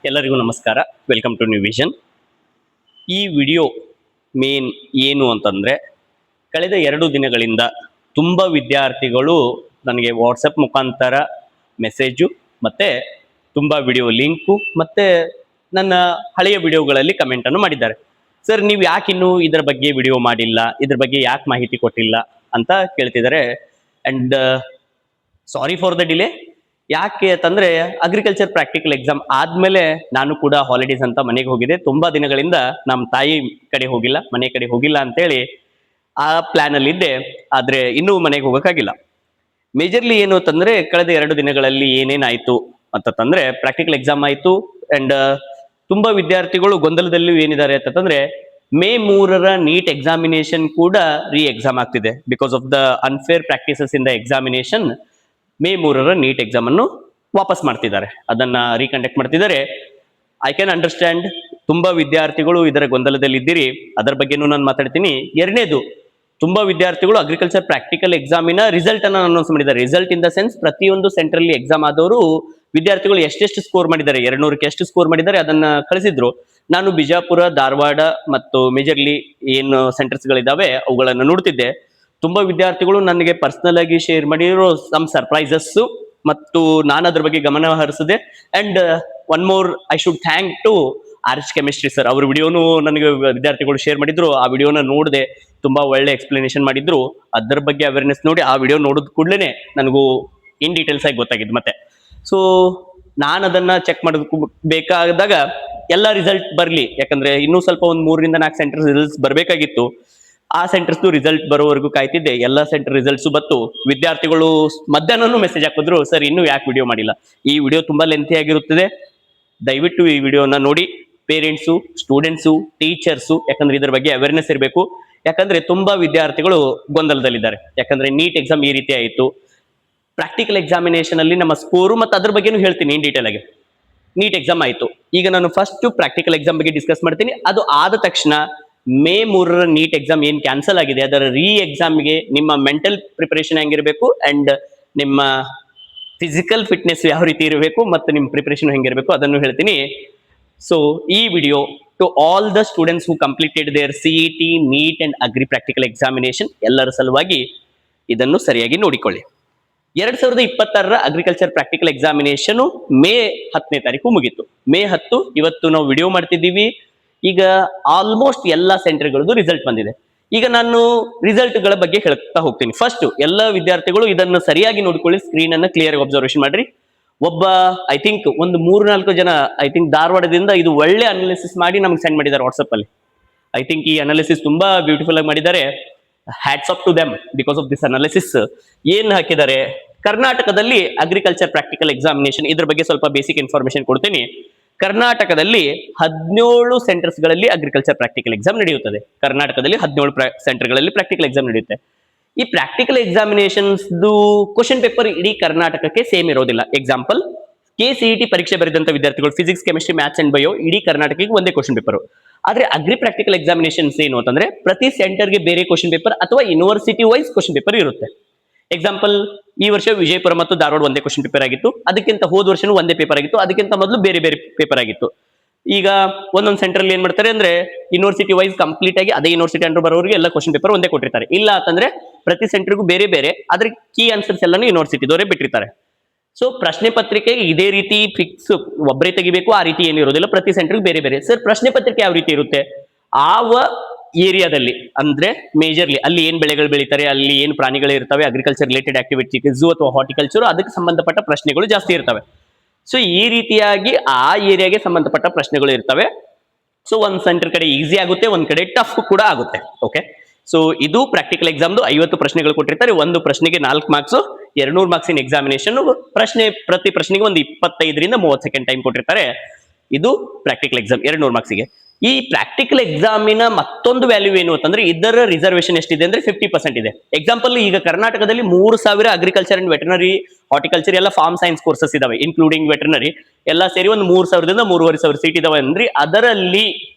ಎಲ್ಲರಿಗೂ ನಮಸ್ಕಾರ. Welcome to New Vision. ಈ ವಿಡಿಯೋ ಮೇನ್ ಏನು ಅಂತಂದರೆ, ಕಳೆದ 2 ದಿನಗಳಿಂದ ತುಂಬ ವಿದ್ಯಾರ್ಥಿಗಳು ನನಗೆ ವಾಟ್ಸಪ್ ಮುಖಾಂತರ ಮೆಸೇಜು ಮತ್ತು ತುಂಬ ವಿಡಿಯೋ ಲಿಂಕು ಮತ್ತು ನನ್ನ ಹಳೆಯ ವಿಡಿಯೋಗಳಲ್ಲಿ ಕಮೆಂಟನ್ನು ಮಾಡಿದ್ದಾರೆ. ಸರ್, ನೀವು ಯಾಕೆ ಇನ್ನೂ ಇದರ ಬಗ್ಗೆ ವಿಡಿಯೋ ಮಾಡಿಲ್ಲ, ಇದ್ರ ಬಗ್ಗೆ ಯಾಕೆ ಮಾಹಿತಿ ಕೊಟ್ಟಿಲ್ಲ ಅಂತ ಕೇಳ್ತಿದ್ದಾರೆ. And sorry for the delay. ಯಾಕೆ ಅಂತಂದರೆ, ಅಗ್ರಿಕಲ್ಚರ್ ಪ್ರಾಕ್ಟಿಕಲ್ ಎಕ್ಸಾಮ್ ಆದಮೇಲೆ ನಾನು ಕೂಡ ಹಾಲಿಡೇಸ್ ಅಂತ ಮನೆಗೆ ಹೋಗಿದೆ. ತುಂಬ ದಿನಗಳಿಂದ ನಮ್ಮ ತಾಯಿ ಕಡೆ ಹೋಗಿಲ್ಲ, ಮನೆ ಕಡೆ ಹೋಗಿಲ್ಲ ಅಂತೇಳಿ ಆ ಪ್ಲ್ಯಾನಲ್ಲಿದ್ದೆ. ಆದರೆ ಇನ್ನೂ ಮನೆಗೆ ಹೋಗೋಕ್ಕಾಗಿಲ್ಲ. ಮೇಜರ್ಲಿ ಏನು ಅಂತಂದರೆ, ಕಳೆದ 2 ದಿನಗಳಲ್ಲಿ ಏನೇನಾಯಿತು ಅಂತಂದರೆ, ಪ್ರಾಕ್ಟಿಕಲ್ ಎಕ್ಸಾಮ್ ಆಯಿತು. ಆ್ಯಂಡ್ ತುಂಬ ವಿದ್ಯಾರ್ಥಿಗಳು ಗೊಂದಲದಲ್ಲೂ ಏನಿದ್ದಾರೆ ಅಂತಂದರೆ, ಮೇ 3ರ ನೀಟ್ ಎಕ್ಸಾಮಿನೇಷನ್ ಕೂಡ ಎಕ್ಸಾಮ್ ಆಗ್ತಿದೆ. Because of the unfair practices in the examination May 3ರ ನೀಟ್ ಎಕ್ಸಾಮನ್ನು ವಾಪಸ್ ಮಾಡ್ತಿದ್ದಾರೆ, ಅದನ್ನು ರೀಕಂಡಕ್ಟ್ ಮಾಡ್ತಿದ್ದಾರೆ. ಐ ಕ್ಯಾನ್ ಅಂಡರ್ಸ್ಟ್ಯಾಂಡ್, ತುಂಬ ವಿದ್ಯಾರ್ಥಿಗಳು ಇದರ ಗೊಂದಲದಲ್ಲಿದ್ದೀರಿ, ಅದರ ಬಗ್ಗೆನೂ ನಾನು ಮಾತಾಡ್ತೀನಿ. ಎರಡನೇದು, ತುಂಬ ವಿದ್ಯಾರ್ಥಿಗಳು ಅಗ್ರಿಕಲ್ಚರ್ ಪ್ರಾಕ್ಟಿಕಲ್ ಎಕ್ಸಾಮಿನ ರಿಸಲ್ಟನ್ನು ಅನೌನ್ಸ್ ಮಾಡಿದ್ದಾರೆ. ರಿಸಲ್ಟ್ ಇನ್ ದ ಸೆನ್ಸ್, ಪ್ರತಿಯೊಂದು ಸೆಂಟ್ರಲ್ಲಿ ಎಕ್ಸಾಮ್ ಆದವರು ವಿದ್ಯಾರ್ಥಿಗಳು ಎಷ್ಟೆಷ್ಟು ಸ್ಕೋರ್ ಮಾಡಿದ್ದಾರೆ, 200ಕ್ಕೆ ಎಷ್ಟು ಸ್ಕೋರ್ ಮಾಡಿದ್ದಾರೆ ಅದನ್ನು ಕಳಿಸಿದ್ರು. ನಾನು ಬಿಜಾಪುರ, ಧಾರವಾಡ ಮತ್ತು ಮೇಜರ್ಲಿ ಏನು ಸೆಂಟರ್ಸ್ಗಳಿದ್ದಾವೆ ಅವುಗಳನ್ನು ನೋಡ್ತಿದ್ದೆ. ತುಂಬ ವಿದ್ಯಾರ್ಥಿಗಳು ನನಗೆ ಪರ್ಸ್ನಲ್ ಆಗಿ ಶೇರ್ ಮಾಡಿರೋ ಸಮ್ ಸರ್ಪ್ರೈಸಸ್ಸು, ಮತ್ತು ನಾನು ಅದ್ರ ಬಗ್ಗೆ ಗಮನ ಹರಿಸಿದೆ. And one more, I should thank to Arch chemistry sir. ಅವ್ರ ವಿಡಿಯೋನು ನನಗೆ ವಿದ್ಯಾರ್ಥಿಗಳು ಶೇರ್ ಮಾಡಿದ್ರು. ಆ ವಿಡಿಯೋನ ನೋಡಿದೆ, ತುಂಬ ಒಳ್ಳೆ ಎಕ್ಸ್ಪ್ಲನೇಷನ್ ಮಾಡಿದ್ರು. ಅದರ ಬಗ್ಗೆ ಅವೇರ್ನೆಸ್ ನೋಡಿ ಆ ವಿಡಿಯೋ ನೋಡಿದ ಕೂಡಲೇ ನನಗೂ ಇನ್ ಡೀಟೇಲ್ಸ್ ಆಗಿ ಗೊತ್ತಾಗಿದ್ದು. ಮತ್ತೆ ಸೊ ನಾನು ಅದನ್ನು ಚೆಕ್ ಮಾಡೋದಕ್ಕೂ ಬೇಕಾದಾಗ ಎಲ್ಲ ರಿಸಲ್ಟ್ ಬರಲಿ, ಯಾಕಂದರೆ ಇನ್ನೂ ಸ್ವಲ್ಪ ಒಂದು 3ರಿಂದ 4 ಸೆಂಟರ್ ರಿಸಲ್ಟ್ಸ್ ಬರಬೇಕಾಗಿತ್ತು. ಆ ಸೆಂಟರ್ಸ್ದು ರಿಸಲ್ಟ್ ಬರೋವರೆಗೂ ಕಾಯ್ತಿದ್ದೆ. ಎಲ್ಲ ಸೆಂಟರ್ ರಿಸಲ್ಟ್ಸು ಬತ್ತು. ವಿದ್ಯಾರ್ಥಿಗಳು ಮಧ್ಯಾಹ್ನನೂ ಮೆಸೇಜ್ ಹಾಕಿದ್ರು, ಸರ್ ಇನ್ನೂ ಯಾಕೆ ವಿಡಿಯೋ ಮಾಡಿಲ್ಲ, ಈ ವಿಡಿಯೋ ತುಂಬ ಲೆಂತಿ ಆಗಿರುತ್ತದೆ, ದಯವಿಟ್ಟು ಈ ವಿಡಿಯೋನ ನೋಡಿ. ಪೇರೆಂಟ್ಸು, ಸ್ಟೂಡೆಂಟ್ಸು, ಟೀಚರ್ಸು, ಯಾಕಂದರೆ ಇದ್ರ ಬಗ್ಗೆ ಅವೇರ್ನೆಸ್ ಇರಬೇಕು. ಯಾಕಂದರೆ ತುಂಬ ವಿದ್ಯಾರ್ಥಿಗಳು ಗೊಂದಲದಲ್ಲಿದ್ದಾರೆ. ಯಾಕಂದರೆ ನೀಟ್ ಎಕ್ಸಾಮ್ ಈ ರೀತಿ ಆಯಿತು, ಪ್ರಾಕ್ಟಿಕಲ್ ಎಕ್ಸಾಮಿನೇಷನಲ್ಲಿ ನಮ್ಮ ಸ್ಕೋರು ಮತ್ತು ಅದ್ರ ಬಗ್ಗೆನೂ ಹೇಳ್ತೀನಿ ಇನ್ ಡೀಟೇಲ್ ಆಗಿ. ನೀಟ್ ಎಕ್ಸಾಮ್ ಆಯಿತು, ಈಗ ನಾನು ಫಸ್ಟು ಪ್ರಾಕ್ಟಿಕಲ್ ಎಕ್ಸಾಮ್ ಬಗ್ಗೆ ಡಿಸ್ಕಸ್ ಮಾಡ್ತೀನಿ. ಅದು ಆದ ತಕ್ಷಣ ಮೇ 3ರ ನೀಟ್ ಎಕ್ಸಾಮ್ ಏನು ಕ್ಯಾನ್ಸಲ್ ಆಗಿದೆ ಅದರ ಎಕ್ಸಾಮ್ಗೆ ನಿಮ್ಮ ಮೆಂಟಲ್ ಪ್ರಿಪರೇಷನ್ ಹೆಂಗಿರಬೇಕು, ಆ್ಯಂಡ್ ನಿಮ್ಮ ಫಿಸಿಕಲ್ ಫಿಟ್ನೆಸ್ ಯಾವ ರೀತಿ ಇರಬೇಕು, ಮತ್ತು ನಿಮ್ಮ ಪ್ರಿಪರೇಷನ್ ಹೆಂಗಿರಬೇಕು ಅದನ್ನು ಹೇಳ್ತೀನಿ. ಸೊ ಈ video to all the students who completed their CET, NEET and agri practical examination, ಎಲ್ಲರ ಸಲುವಾಗಿ ಇದನ್ನು ಸರಿಯಾಗಿ ನೋಡಿಕೊಳ್ಳಿ. 2026ರ ಅಗ್ರಿಕಲ್ಚರ್ ಪ್ರಾಕ್ಟಿಕಲ್ ಎಕ್ಸಾಮಿನೇಷನು ಮೇ 10ನೇ ತಾರೀಕು ಮುಗೀತು. ಮೇ 10 ಇವತ್ತು ನಾವು ವಿಡಿಯೋ ಮಾಡ್ತಿದ್ದೀವಿ. ಈಗ ಆಲ್ಮೋಸ್ಟ್ ಎಲ್ಲ ಸೆಂಟರ್ಗಳದ್ದು ರಿಸಲ್ಟ್ ಬಂದಿದೆ. ಈಗ ನಾನು ರಿಸಲ್ಟ್ಗಳ ಬಗ್ಗೆ ಹೇಳ್ತಾ ಹೋಗ್ತೀನಿ. ಫಸ್ಟ್, ಎಲ್ಲ ವಿದ್ಯಾರ್ಥಿಗಳು ಇದನ್ನು ಸರಿಯಾಗಿ ನೋಡ್ಕೊಳ್ಳಿ, ಸ್ಕ್ರೀನನ್ನು ಕ್ಲಿಯರ್ ಆಗಿ ಅಬ್ಸರ್ವೇಷನ್ ಮಾಡ್ರಿ. ಒಬ್ಬ ಐ ಥಿಂಕ್ ಒಂದು 3-4 ಜನ ಐ ಥಿಂಕ್ ಧಾರವಾಡದಿಂದ ಇದು ಒಳ್ಳೆ ಅನಾಲಿಸಿಸ್ ಮಾಡಿ ನಮ್ಗೆ ಸೆಂಡ್ ಮಾಡಿದ್ದಾರೆ ವಾಟ್ಸಪ್ಪಲ್ಲಿ. ಐ ಥಿಂಕ್ ಈ ಅನಾಲಿಸಿಸ್ ತುಂಬಾ ಬ್ಯೂಟಿಫುಲ್ ಆಗಿ ಮಾಡಿದ್ದಾರೆ. Hats off to them because of this analysis. ಏನು ಹಾಕಿದ್ದಾರೆ, ಕರ್ನಾಟಕದಲ್ಲಿ ಅಗ್ರಿಕಲ್ಚರ್ ಪ್ರಾಕ್ಟಿಕಲ್ ಎಕ್ಸಾಮಿನೇಷನ್, ಇದ್ರ ಬಗ್ಗೆ ಸ್ವಲ್ಪ ಬೇಸಿಕ್ ಇನ್ಫಾರ್ಮೇಶನ್ ಕೊಡ್ತೀನಿ. ಕರ್ನಾಟಕದಲ್ಲಿ 17 ಸೆಂಟರ್ಸ್ಗಳಲ್ಲಿ ಅಗ್ರಿಕಲ್ಚರ್ ಪ್ರಾಕ್ಟಿಕಲ್ ಎಕ್ಸಾಮ್ ನಡೆಯುತ್ತದೆ. ಕರ್ನಾಟಕದಲ್ಲಿ 17 ಸೆಂಟರ್ಗಳಲ್ಲಿ ಪ್ರಾಕ್ಟಿಕಲ್ ಎಕ್ಸಾಮ್ ನಡೆಯುತ್ತೆ. ಈ ಪ್ರಾಕ್ಟಿಕಲ್ ಎಕ್ಸಾಮಿನೇಷನ್ಸ್ದು ಕ್ವಶನ್ ಪೇಪರ್ ಇಡೀ ಕರ್ನಾಟಕಕ್ಕೆ ಸೇಮ್ ಇರೋದಿಲ್ಲ. ಎಕ್ಸಾಂಪಲ್, KCET ಪರೀಕ್ಷೆ ಬರೆದಂಥ ವಿದ್ಯಾರ್ಥಿಗಳು physics, chemistry, maths and bio ಇಡೀ ಕರ್ನಾಟಕಕ್ಕೆ ಒಂದೇ ಕ್ವಶನ್ ಪೇಪರ್. ಆದರೆ ಅಗ್ರಿ ಪ್ರಾಕ್ಟಿಕಲ್ ಎಕ್ಸಾಮಿನೇಷನ್ಸ್ ಏನು ಅಂತಂದ್ರೆ, ಪ್ರತಿ ಸೆಂಟರ್ಗೆ ಬೇರೆ ಕ್ವಶನ್ ಪೇಪರ್ ಅಥವಾ ಯೂನಿವರ್ಸಿಟಿ ವೈಸ್ ಕ್ವಶನ್ ಪೇಪರ್ ಇರುತ್ತೆ. ಎಕ್ಸಾಂಪಲ್, ಈ ವರ್ಷ ವಿಜಯಪುರ ಮತ್ತು ಧಾರವಾಡ ಒಂದೇ ಕ್ವಶನ್ ಪೇಪರ್ ಆಗಿತ್ತು, ಅದಕ್ಕಿಂತ ಹೋದ ವರ್ಷನೂ ಒಂದೇ ಪೇಪರ್ ಆಗಿತ್ತು, ಅದಕ್ಕಿಂತ ಮೊದಲು ಬೇರೆ ಬೇರೆ ಪೇಪರ್ ಆಗಿತ್ತು. ಈಗ ಒಂದೊಂದು ಸೆಂಟ್ರಲ್ಲಿ ಏನ್ ಮಾಡ್ತಾರೆ ಅಂದ್ರೆ, ಯೂನಿವರ್ಸಿಟಿ ವೈಸ್ ಕಂಪ್ಲೀಟ್ ಆಗಿ ಅದೇ ಯೂನಿವರ್ಸಿಟಿ ಅಂಡರ್ ಬರೋರಿಗೆ ಎಲ್ಲ ಕ್ವಶನ್ ಪೇಪರ್ ಒಂದೇ ಕೊಟ್ಟಿರ್ತಾರೆ. ಇಲ್ಲ ಅಂತಂದ್ರೆ ಪ್ರತಿ ಸೆಂಟರ್ಗೂ ಬೇರೆ ಬೇರೆ, ಅದ್ರ ಕೀ ಆನ್ಸರ್ಸ್ ಎಲ್ಲಾನು ಯೂನಿವರ್ಸಿಟಿದವರೇ ಬಿಟ್ಟಿರ್ತಾರೆ. ಸೊ ಪ್ರಶ್ನೆ ಪತ್ರಿಕೆ ಇದೇ ರೀತಿ ಫಿಕ್ಸ್ ಒಬ್ಬರೇ ತೆಗಿಬೇಕು ಆ ರೀತಿ ಏನಿರೋದಿಲ್ಲ, ಪ್ರತಿ ಸೆಂಟರ್ಗೆ ಬೇರೆ ಬೇರೆ. ಸರ್, ಪ್ರಶ್ನೆ ಪತ್ರಿಕೆ ಯಾವ ರೀತಿ ಇರುತ್ತೆ, ಆವ ಏರಿಯಾದಲ್ಲಿ ಅಂದ್ರೆ ಮೇಜರ್ಲಿ ಅಲ್ಲಿ ಏನ್ ಬೆಳೆಗಳು ಬೆಳೀತಾರೆ, ಅಲ್ಲಿ ಏನ್ ಪ್ರಾಣಿಗಳು ಇರ್ತವೆ, ಅಗ್ರಿಕಲ್ಚರ್ ರಿಲೇಟೆಡ್ ಆಕ್ಟಿವಿಟಿ, ಝೂ ಅಥವಾ ಹಾರ್ಟಿಕಲ್ಚರ್, ಅದಕ್ಕೆ ಸಂಬಂಧಪಟ್ಟ ಪ್ರಶ್ನೆಗಳು ಜಾಸ್ತಿ ಇರ್ತವೆ. ಸೊ ಈ ರೀತಿಯಾಗಿ ಆ ಏರಿಯಾಗೆ ಸಂಬಂಧಪಟ್ಟ ಪ್ರಶ್ನೆಗಳು ಇರ್ತವೆ. ಸೊ ಒಂದ್ ಸೆಂಟರ್ ಕಡೆ ಈಸಿ ಆಗುತ್ತೆ, ಒಂದ್ ಕಡೆ ಟಫ್ ಕೂಡ ಆಗುತ್ತೆ. ಓಕೆ, ಸೊ ಇದು ಪ್ರಾಕ್ಟಿಕಲ್ ಎಕ್ಸಾಮ್ದು 50 ಪ್ರಶ್ನೆಗಳು ಕೊಟ್ಟಿರ್ತಾರೆ. ಒಂದು ಪ್ರಶ್ನೆಗೆ 4 ಮಾರ್ಕ್ಸ್, 200 ಮಾರ್ಕ್ಸಿನ ಎಕ್ಸಾಮಿನೇಷನ್. ಪ್ರತಿ ಪ್ರಶ್ನೆಗೆ ಒಂದು 25ರಿಂದ 30 ಸೆಕೆಂಡ್ ಟೈಮ್ ಕೊಟ್ಟಿರ್ತಾರೆ. ಇದು ಪ್ರಾಕ್ಟಿಕಲ್ ಎಕ್ಸಾಮ್ 200 ಮಾರ್ಕ್ಸಿಗೆ. ಈ ಪ್ರಾಕ್ಟಿಕಲ್ ಎಕ್ಸಾಮಿನ ಮತ್ತೊಂದು ವ್ಯಾಲ್ಯೂ ಏನು ಅಂತಂದ್ರೆ, ಇದರ ರಿಸರ್ವೇಶನ್ ಎಷ್ಟಿದೆ ಅಂದ್ರೆ 50% ಇದೆ. ಎಕ್ಸಾಂಪಲ್, ಈಗ ಕರ್ನಾಟಕದಲ್ಲಿ 3000 ಅಗ್ರಿಕಲ್ಚರ್ ಅಂಡ್ ವೆಟರ್ನರಿ, ಹಾರ್ಟಿಕಲ್ಚರ್ ಎಲ್ಲ ಫಾರ್ಮ್ ಸೈನ್ಸ್ ಕೋರ್ಸಸ್ ಇದಾವೆ, ಇನ್ಕ್ಲೂಡಿಂಗ್ ವೆಟರ್ನರಿ ಎಲ್ಲ ಸೇರಿ ಒಂದು 3000ದಿಂದ 3500 ಸೀಟ್ ಇದಾವೆ. ಅಂದ್ರೆ ಅದರಲ್ಲಿ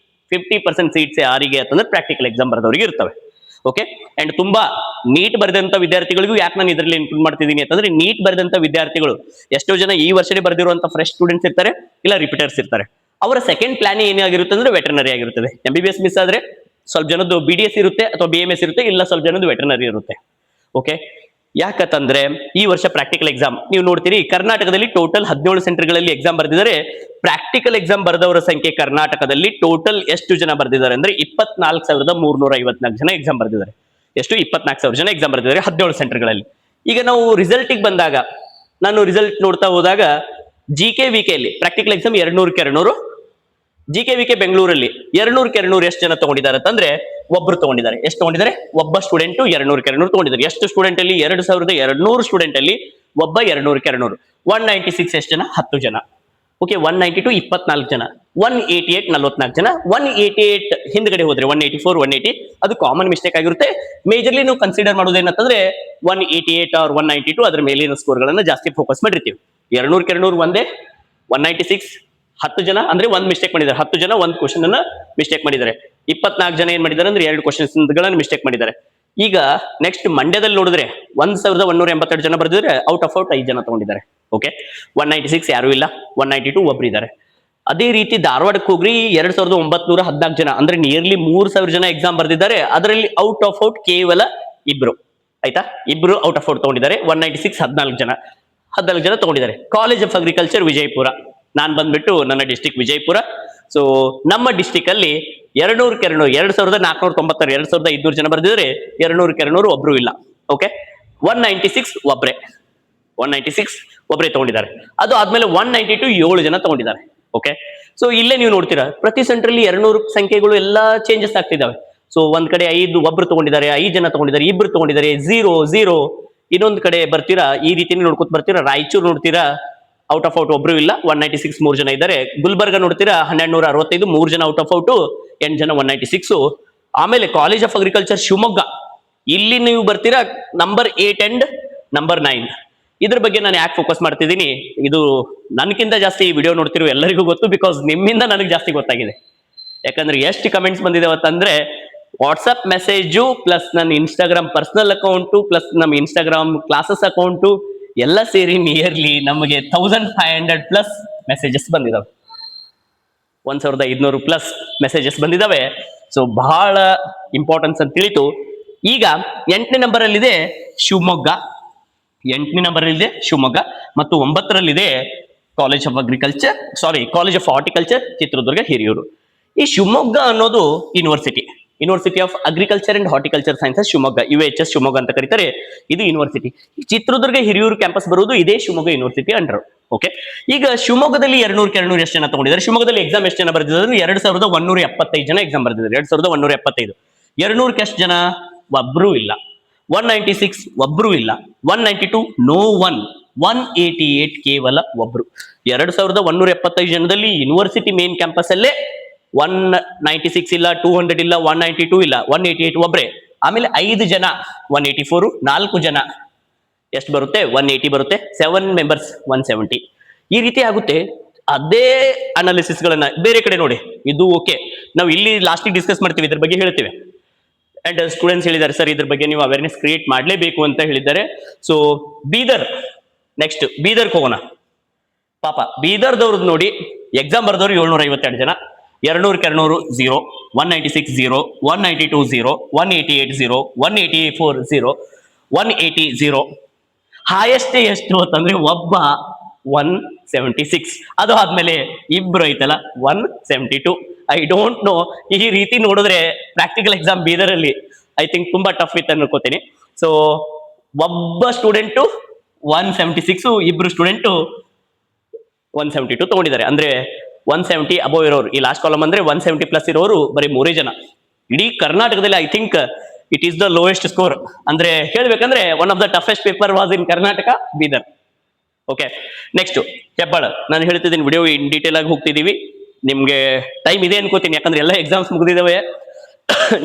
50% ಸೀಟ್ಸ್ ಯಾರಿಗೆ ಅಂತಂದ್ರೆ ಪ್ರಾಕ್ಟಿಕಲ್ ಎಕ್ಸಾಮ್ ಬರೆದವರಿಗೆ ಇರ್ತವೆ. ಓಕೆ, ಅಂಡ್ ತುಂಬಾ ನೀಟ್ ಬರೆದಂತ ವಿದ್ಯಾರ್ಥಿಗಳಿಗೂ ಯಾಕೆ ನಾನು ಇದರಲ್ಲಿ ಇನ್ಕ್ಲೂಡ್ ಮಾಡ್ತಿದ್ದೀನಿ ಅಂತಂದ್ರೆ ನೀಟ್ ಬರೆದಂತ ವಿದ್ಯಾರ್ಥಿಗಳು ಎಷ್ಟೋ ಜನ ಈ ವರ್ಷನೇ ಬರೆದಿರುವಂತ ಫ್ರೆಶ್ ಸ್ಟೂಡೆಂಟ್ಸ್ ಇರ್ತಾರೆ, ಇಲ್ಲ ರಿಪೀಟರ್ಸ್ ಇರ್ತಾರೆ. ಅವರ ಸೆಕೆಂಡ್ ಪ್ಲಾನ್ ಏನಾಗಿರುತ್ತೆ ಅಂದ್ರೆ ವೆಟರ್ನರಿ ಆಗಿರುತ್ತದೆ. MBBS ಮಿಸ್ ಆದ್ರೆ ಸ್ವಲ್ಪ ಜನದ್ದು BDS ಇರುತ್ತೆ ಅಥವಾ BMS ಇರುತ್ತೆ, ಇಲ್ಲ ಸ್ವಲ್ಪ ಜನದ್ದು ವೆಟರ್ನರಿ ಇರುತ್ತೆ. ಓಕೆ, ಯಾಕಂತಂದ್ರೆ ಈ ವರ್ಷ ಪ್ರಾಕ್ಟಿಕಲ್ ಎಕ್ಸಾಮ್ ನೀವು ನೋಡ್ತೀರಿ, ಕರ್ನಾಟಕದಲ್ಲಿ ಟೋಟಲ್ 17 ಸೆಂಟರ್ಗಳಲ್ಲಿ ಎಕ್ಸಾಮ್ ಬರೆದಿದ್ದಾರೆ. ಪ್ರಾಕ್ಟಿಕಲ್ ಎಕ್ಸಾಮ್ ಬರೆದವರ ಸಂಖ್ಯೆ ಕರ್ನಾಟಕದಲ್ಲಿ ಟೋಟಲ್ ಎಷ್ಟು ಜನ ಬರೆದಿದ್ದಾರೆ ಅಂದ್ರೆ 24,354 ಜನ ಎಕ್ಸಾಮ್ ಬರೆದಿದ್ದಾರೆ. ಎಷ್ಟು? 24,000 ಜನ ಎಕ್ಸಾಮ್ ಬರೆದಿದ್ದಾರೆ 17 ಸೆಂಟರ್ಗಳಲ್ಲಿ. ಈಗ ನಾವು ರಿಸಲ್ಟಿಗೆ ಬಂದಾಗ, ನಾನು ರಿಸಲ್ಟ್ ನೋಡ್ತಾ ಹೋದಾಗ GK/VK ಅಲ್ಲಿ ಪ್ರಾಕ್ಟಿಕಲ್ ಎಕ್ಸಾಮ್ 200 GK/VK ಬೆಂಗಳೂರಲ್ಲಿ 200 ಎಷ್ಟು ಜನ ತಗೊಂಡಿದ್ದಾರೆ ಅಂತಂದ್ರೆ ಒಬ್ರು ತಗೊಂಡಿದ್ದಾರೆ. ಎಷ್ಟು ತಗೊಂಡಿದ್ದಾರೆ? ಒಬ್ಬ ಸ್ಟೂಡೆಂಟ್ 200 ತಗೊಂಡಿದ್ದಾರೆ. ಎಷ್ಟು ಸ್ಟೂಡೆಂಟ್ ಅಲ್ಲಿ? 2,200 ಸ್ಟೂಡೆಂಟ್ ಅಲ್ಲಿ ಒಬ್ಬ 200 196 ಎಷ್ಟು ಜನ? 10 ಜನ. ಓಕೆ, 192 24 ಜನ, 188 44 ಜನ, 188 ಹಿಂದ್ಗಡೆ ಹೋದ್ರೆ 184 180 ಅದು ಕಾಮನ್ ಮಿಸ್ಟೇಕ್ ಆಗಿರುತ್ತೆ. ಮೇಜರ್ಲಿ ನಾವು ಕನ್ಸಿಡರ್ ಮಾಡೋದೇನಂತಂದ್ರೆ 188 ಆರ್ 192 ಅದ್ರ ಮೇಲಿನ ಸ್ಕೋರ್ಗಳನ್ನ ಜಾಸ್ತಿ ಫೋಕಸ್ ಮಾಡಿರ್ತೀವಿ. 200 ಒಂದೇ, 196 10 ಜನ ಅಂದ್ರೆ ಒಂದ್ ಮಿಸ್ಟೇಕ್ ಮಾಡಿದ್ದಾರೆ. 10 ಜನ ಒಂದ್ ಕ್ವಶನ್ ಅನ್ನ ಮಿಸ್ಟೇಕ್ ಮಾಡಿದ್ದಾರೆ. 24 ಜನ ಏನ್ ಮಾಡಿದ್ದಾರೆ ಅಂದ್ರೆ 2 ಕ್ವಶನ್ಸ್ ಗಳನ್ನ ಮಿಸ್ಟೇಕ್ ಮಾಡಿದ್ದಾರೆ. ಈಗ ನೆಕ್ಸ್ಟ್ ಮಂಡ್ಯದಲ್ಲಿ ನೋಡಿದ್ರೆ 1,182 ಜನ ಬರೆದಿದ್ರೆ ಔಟ್ ಆಫ್ 5 ಜನ ತಗೊಂಡಿದ್ದಾರೆ. ಓಕೆ, 196 ಯಾರು ಇಲ್ಲ, 192 ಒಬ್ರು ಇದ್ದಾರೆ. ಅದೇ ರೀತಿ ಧಾರವಾಡಕ್ಕೆ ಹೋಗ್ರಿ 2,914 ಜನ ಅಂದ್ರೆ ನಿಯರ್ಲಿ 3,000 ಜನ ಎಕ್ಸಾಮ್ ಬರೆದಿದ್ದಾರೆ. ಅದರಲ್ಲಿ ಔಟ್ ಆಫ್ ಕೇವಲ ಇಬ್ರು, ಆಯ್ತಾ, ಇಬ್ರು ಔಟ್ ಆಫ್ ತಗೊಂಡಿದ್ದಾರೆ. 196 14 ಜನ ತಗೊಂಡಿದ್ದಾರೆ. ಕಾಲೇಜ್ ಆಫ್ ಅಗ್ರಿಕಲ್ಚರ್ ವಿಜಯಪುರ, ನಾನ್ ಬಂದ್ಬಿಟ್ಟು ನನ್ನ ಡಿಸ್ಟಿಕ್ ವಿಜಯಪುರ. ಸೊ ನಮ್ಮ ಡಿಸ್ಟಿಕ್ ಅಲ್ಲಿ 200 2,496 2,500 ಜನ ಬರೆದಿದ್ದಾರೆ. 200 ಒಬ್ರು ಇಲ್ಲ. ಓಕೆ, 196 ಒಬ್ರೇ ತಗೊಂಡಿದ್ದಾರೆ. ಅದು ಆದ್ಮೇಲೆ 192 7 ಜನ ತಗೊಂಡಿದ್ದಾರೆ. ಓಕೆ, ಸೊ ಇಲ್ಲೇ ನೀವು ನೋಡ್ತೀರಾ ಪ್ರತಿ ಸೆಂಟರ್ ಅಲ್ಲಿ 200 ಸಂಖ್ಯೆಗಳು ಎಲ್ಲ ಚೇಂಜಸ್ ಆಗ್ತಿದ್ದಾವೆ. ಸೊ ಒಂದ್ ಕಡೆ 5 ಒಬ್ರು ತಗೊಂಡಿದ್ದಾರೆ, 5 ಜನ ತಗೊಂಡಿದ್ದಾರೆ, ಇಬ್ರು ತಗೊಂಡಿದ್ದಾರೆ, 0 ಇನ್ನೊಂದ್ ಕಡೆ ಬರ್ತೀರಾ ಈ ರೀತಿನೇ ನೋಡ್ಕೊತ ಬರ್ತೀರಾ. ರಾಯಚೂರು ನೋಡ್ತೀರಾ ಔಟ್ ಆಫ್ ಒಬ್ರು ಇಲ್ಲ, 196 3 ಜನ ಇದ್ದಾರೆ. ಗುಲ್ಬರ್ಗ ನೋಡ್ತೀರಾ 1265 3 ಜನ ಔಟ್ ಆಫ್ 8 ಜನ 196. ಆಮೇಲೆ ಕಾಲೇಜ್ ಆಫ್ ಅಗ್ರಿಕಲ್ಚರ್ ಶಿವಮೊಗ್ಗ, ಇಲ್ಲಿ ನೀವು ಬರ್ತೀರಾ ನಂಬರ್ 8 ಅಂಡ್ ನಂಬರ್ 9. ಇದ್ರ ಬಗ್ಗೆ ನಾನು ಯಾಕೆ ಫೋಕಸ್ ಮಾಡ್ತಿದ್ದೀನಿ, ಇದು ನನ್ಕಿಂತ ಜಾಸ್ತಿ ಈ ವಿಡಿಯೋ ನೋಡ್ತಿರೋ ಎಲ್ಲರಿಗೂ ಗೊತ್ತು, ಬಿಕಾಸ್ ನಿಮ್ಮಿಂದ ನನಗೆ ಜಾಸ್ತಿ ಗೊತ್ತಾಗಿದೆ. ಯಾಕಂದ್ರೆ ಎಷ್ಟು ಕಮೆಂಟ್ಸ್ ಬಂದಿದಾವೆ ಅಂತಂದ್ರೆ ವಾಟ್ಸಪ್ ಮೆಸೇಜು ಪ್ಲಸ್ ನನ್ನ ಇನ್ಸ್ಟಾಗ್ರಾಮ್ ಪರ್ಸನಲ್ ಅಕೌಂಟು ಪ್ಲಸ್ ನಮ್ಮ ಇನ್ಸ್ಟಾಗ್ರಾಮ್ ಕ್ಲಾಸಸ್ ಅಕೌಂಟು ಎಲ್ಲ ಸೇರಿ ನಿಯರ್ಲಿ ನಮಗೆ 1,500+ ಮೆಸೇಜಸ್ ಬಂದಿದಾವೆ. 1,500+ ಮೆಸೇಜಸ್ ಬಂದಿದಾವೆ. ಸೊ ಬಹಳ ಇಂಪಾರ್ಟೆನ್ಸ್ ಅಂತ ತಿಳಿತು. ಈಗ 8ನೇ ನಂಬರ್ ಅಲ್ಲಿದೆ ಶಿವಮೊಗ್ಗ, 8ನೇ ನಂಬರ್ ಇದೆ ಶಿವಮೊಗ್ಗ ಮತ್ತು 9ರಲ್ಲಿದೆ college of agriculture, college of horticulture Chitradurga Hiriyur. ಈ ಶಿವಮೊಗ್ಗ ಅನ್ನೋದು university of agriculture and horticulture sciences Shivamogga, UHS Shivamogga ಅಂತ ಕರೀತಾರೆ. ಇದು ಯೂನಿವರ್ಸಿಟಿ. ಚಿತ್ರದುರ್ಗ ಹಿರಿಯೂರು ಕ್ಯಾಂಪಸ್ ಬರುವುದು ಇದೇ ಶಿವಮೊಗ್ಗ ಯೂನಿವರ್ಸಿಟಿ ಅಂಡರ್. ಓಕೆ, ಈಗ ಶಿವಮೊಗ್ಗದಲ್ಲಿ 200 ಎಷ್ಟು ಜನ ತಗೊಂಡಿದ್ದಾರೆ? ಶಿವಮೊಗ್ಗದಲ್ಲಿ ಎಕ್ಸಾಮ್ ಎಷ್ಟು ಜನ ಬರೆದಿದ್ದಾರೆ? 2,175 ಜನ ಎಕ್ಸಾಮ್ ಬರೆದಿದ್ದಾರೆ. 2,175. 200ಕ್ಕೆ ಎಷ್ಟು ಜನ? ಒಬ್ರು ಇಲ್ಲ. 196 ಒಬ್ರು ಇಲ್ಲ. 192 ನೋ ಒನ್. 188 ಕೇವಲ ಒಬ್ರು. 2,175 ಜನದಲ್ಲಿ ಯೂನಿವರ್ಸಿಟಿ ಮೇನ್ ಕ್ಯಾಂಪಸ್ ಅಲ್ಲೇ 196 ಇಲ್ಲ, 200 ಇಲ್ಲ, 192 ಇಲ್ಲ, 188 ಒಬ್ರೆ. ಆಮೇಲೆ 5 ಜನ 184, 4 ಜನ ಎಷ್ಟು ಬರುತ್ತೆ? 180 ಬರುತ್ತೆ. 7 ಮೆಂಬರ್ಸ್ 170. ಈ ರೀತಿ ಆಗುತ್ತೆ. ಅದೇ ಅನಾಲಿಸಿಸ್ ಗಳನ್ನ ಬೇರೆ ಕಡೆ ನೋಡಿ. ಇದು ಓಕೆ, ನಾವು ಇಲ್ಲಿ ಲಾಸ್ಟಿಗೆ ಡಿಸ್ಕಸ್ ಮಾಡ್ತೀವಿ, ಇದ್ರ ಬಗ್ಗೆ ಹೇಳ್ತೀವಿ. ಅಂಡ್ ಸ್ಟೂಡೆಂಟ್ಸ್ ಹೇಳಿದ್ದಾರೆ ಸರ್ ಇದ್ರ ಬಗ್ಗೆ ನೀವು ಅವೇರ್ನೆಸ್ ಕ್ರಿಯೇಟ್ ಮಾಡಲೇಬೇಕು ಅಂತ ಹೇಳಿದ್ದಾರೆ. ಸೊ ಬೀದರ್, ನೆಕ್ಸ್ಟ್ ಬೀದರ್ಗೆ ಹೋಗೋಣ. ಪಾಪ ಬೀದರ್ದವ್ರದ್ದು ನೋಡಿ, ಎಕ್ಸಾಮ್ ಬರ್ದವ್ರು 752 ಜನ. 200 0, 196 0, 192 0, 188 0, 184 0, 180 0. ಹಾಯೆಸ್ಟ್ ಎಷ್ಟು ಅಂತಂದ್ರೆ ಒಬ್ಬ 176. ಅದು ಆದ್ಮೇಲೆ ಇಬ್ರು ಐತಲ್ಲ 172. ಐ ಡೋಂಟ್ ನೋ, ಈ ರೀತಿ ನೋಡಿದ್ರೆ ಪ್ರಾಕ್ಟಿಕಲ್ ಎಕ್ಸಾಮ್ ಬೀದರಲ್ಲಿ ಐ ಥಿಂಕ್ ತುಂಬಾ ಟಫ್ ಇತ್ತು ಅನ್ಕೋತೀನಿ. ಸೊ ಒಬ್ಬ ಸ್ಟೂಡೆಂಟು 176, ಇಬ್ರು ಸ್ಟೂಡೆಂಟು 172 ತಗೊಂಡಿದ್ದಾರೆ. ಅಂದ್ರೆ 170 ಅಬೋವ್ ಇರೋರು, ಈ ಲಾಸ್ಟ್ ಕಾಲಮ್ ಅಂದ್ರೆ 170+ ಇರೋರು ಬರೀ 3 ಜನ. ಇಡೀ ಕರ್ನಾಟಕದಲ್ಲಿ I think it is the lowest score. ಅಂದ್ರೆ ಹೇಳ್ಬೇಕಂದ್ರೆ one of the toughest paper was in Karnataka, Bidar. Okay, next Hebbal. ನಾನು ಹೇಳ್ತಿದ್ದೀನಿ, ವಿಡಿಯೋ ಇನ್ ಡೀಟೇಲ್ ಆಗಿ ಹೋಗ್ತಿದೀವಿ. ನಿಮ್ಗೆ ಟೈಮ್ ಇದೆ ಅನ್ಕೋತೀನಿ, ಯಾಕಂದ್ರೆ ಎಲ್ಲ ಎಕ್ಸಾಮ್ಸ್ ಮುಗಿದಿದ್ದಾವೆ.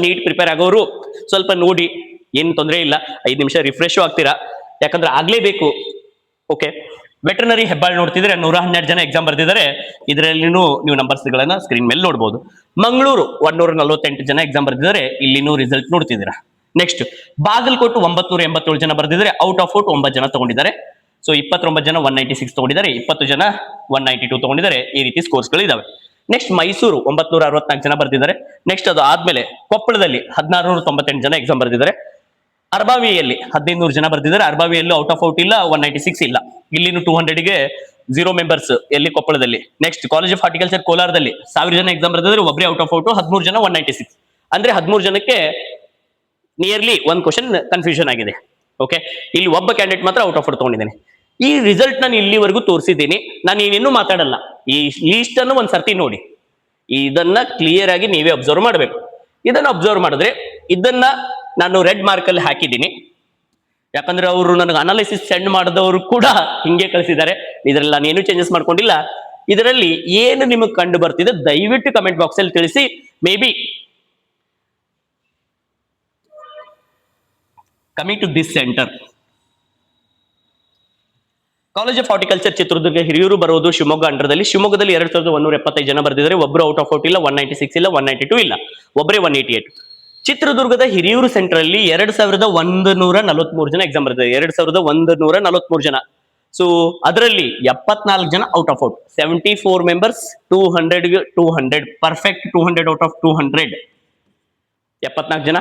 ನೀಟ್ ಪ್ರಿಪೇರ್ ಆಗೋರು ಸ್ವಲ್ಪ ನೋಡಿ, ಏನು ತೊಂದರೆ ಇಲ್ಲ. 5 ನಿಮಿಷ ರಿಫ್ರೆಶ್ ಆಗ್ತೀರಾ, ಯಾಕಂದ್ರೆ ಆಗ್ಲೇಬೇಕು. ಓಕೆ, ವೆಟರ್ನರಿ ಹೆಬ್ಬಾಳ್ ನೋಡ್ತಿದ್ರೆ 112 ಜನ ಎಕ್ಸಾಮ್ ಬರ್ತಿದ್ದಾರೆ. ಇದರಲ್ಲಿನೂ ನೀವು ನಂಬರ್ಸ್ ಸ್ಕ್ರೀನ್ ಮೇಲೆ ನೋಡಬಹುದು. ಮಂಗಳೂರು 148 ಜನ ಎಕ್ಸಾಮ್ ಬರ್ತಿದ್ದಾರೆ. ಇಲ್ಲಿನೂ ರಿಸಲ್ಟ್ ನೋಡ್ತಿದ್ದೀರಾ. ನೆಕ್ಸ್ಟ್ ಬಾಗಲಕೋಟೆ 987 ಜನ ಬರೆದಿದ್ದಾರೆ, ಔಟ್ ಆಫ್ ಔಟ್ 9 ಜನ ತಗೊಂಡಿದ್ದಾರೆ. ಸೊ 29 ಜನ 196 ತಗೊಂಡಿದ್ದಾರೆ, 20 ಜನ 192 ತಗೊಂಡಿದ್ದಾರೆ. ಈ ರೀತಿ ಸ್ಕೋರ್ಸ್ಗಳು ಇದಾವೆ. ನೆಕ್ಸ್ಟ್ ಮೈಸೂರು 964 ಜನ ಬರೆದಿದ್ದಾರೆ. ನೆಕ್ಸ್ಟ್ ಅದು ಆದ್ಮೇಲೆ ಕೊಪ್ಪಳದಲ್ಲಿ 1698 ಜನ ಎಕ್ಸಾಮ್ ಬರೆದಿದ್ದಾರೆ. ಅರ್ಬಾವಿಯಲ್ಲಿ 1500 ಜನ ಬರೆದಿದ್ದಾರೆ. ಅರ್ಬಾವಿಯಲ್ಲೂ ಔಟ್ ಆಫ್ ಔಟ್ ಇಲ್ಲ, 196 ಇಲ್ಲ. ಇಲ್ಲಿನೂ 200ಗೆ 0 ಮೆಂಬರ್ಸ್ ಎಲ್ಲಿ ಕೊಪ್ಪಳದಲ್ಲಿ. ನೆಕ್ಸ್ಟ್ ಕಾಲೇಜ್ ಆಫ್ ಹಾರ್ಟಿಕಲ್ಚರ್ ಕೋಲಾರದಲ್ಲಿ 1000 ಜನ ಎಕ್ಸಾಮ್ ಬರೆದಿದ್ದಾರೆ, ಒಬ್ಬರೇ ಔಟ್ ಆಫ್ ಔಟ್, 13 ಜನ 196. ಅಂದ್ರೆ 13 ಜನಕ್ಕೆ ನಿಯರ್ಲಿ ಒಂದು ಕ್ವಶನ್ ಕನ್ಫ್ಯೂಷನ್ ಆಗಿದೆ. ಓಕೆ, ಇಲ್ಲಿ ಒಬ್ಬ ಕ್ಯಾಂಡಿಡೇಟ್ ಮಾತ್ರ ಔಟ್ ಆಫ್ ಔಟ್ ತಗೊಂಡಿದ್ದೇನೆ. ಈ ರಿಸಲ್ಟ್ ನಾನು ಇಲ್ಲಿವರೆಗೂ ತೋರಿಸಿದ್ದೀನಿ. ನಾನು ಏನೇನು ಮಾತಾಡಲ್ಲ. ಈ ಲೀಸ್ಟ್ ಅನ್ನು ಒಂದ್ ಸರ್ತಿ ನೋಡಿ, ಇದನ್ನ ಕ್ಲಿಯರ್ ಆಗಿ ನೀವೇ ಅಬ್ಸರ್ವ್ ಮಾಡಬೇಕು. ಇದನ್ನ ಅಬ್ಸರ್ವ್ ಮಾಡಿದ್ರೆ ಇದನ್ನ ನಾನು ರೆಡ್ ಮಾರ್ಕ್ ಅಲ್ಲಿ ಹಾಕಿದ್ದೀನಿ. ಯಾಕಂದ್ರೆ ಅವರು ನನಗೆ ಅನಾಲಿಸಿಸ್ ಸೆಂಡ್ ಮಾಡಿದವರು ಕೂಡ ಹಿಂಗೆ ಕಳಿಸಿದ್ದಾರೆ. ಇದರಲ್ಲಿ ನಾನು ಏನು ಚೇಂಜಸ್ ಮಾಡ್ಕೊಂಡಿಲ್ಲ. ಇದರಲ್ಲಿ ಏನು ನಿಮಗೆ ಕಂಡು ಬರ್ತಿದೆ ದಯವಿಟ್ಟು ಕಮೆಂಟ್ ಬಾಕ್ಸ್ ಅಲ್ಲಿ ತಿಳಿಸಿ. May be coming to this centre, college of horticulture Chitradurga Hiriyur ಬರೋದು ಶಿವಮೊಗ್ಗ ಅಂಡರ್ದಲ್ಲಿ. ಶಿವಮೊಗ್ಗದಲ್ಲಿ 2175 ಜನ ಬರೆದಿದ್ದಾರೆ, ಒಬ್ಬರು ಔಟ್ ಆಫ್ ಔಟ್ ಇಲ್ಲ, 196 ಇಲ್ಲ, 192 ಇಲ್ಲ, ಒಬ್ಬರೇ 188. ಚಿತ್ರದುರ್ಗದ ಹಿರಿಯೂರು ಸೆಂಟರ್ ಅಲ್ಲಿ 2143 ಜನ ಎಕ್ಸಾಮ್ ಬರೆದಿದ್ದಾರೆ, 2143 ಜನ. ಸೊ ಅದರಲ್ಲಿ 74 ಜನ out of out, 74 members 200 perfect, 200 out of 200. 74 ಜನ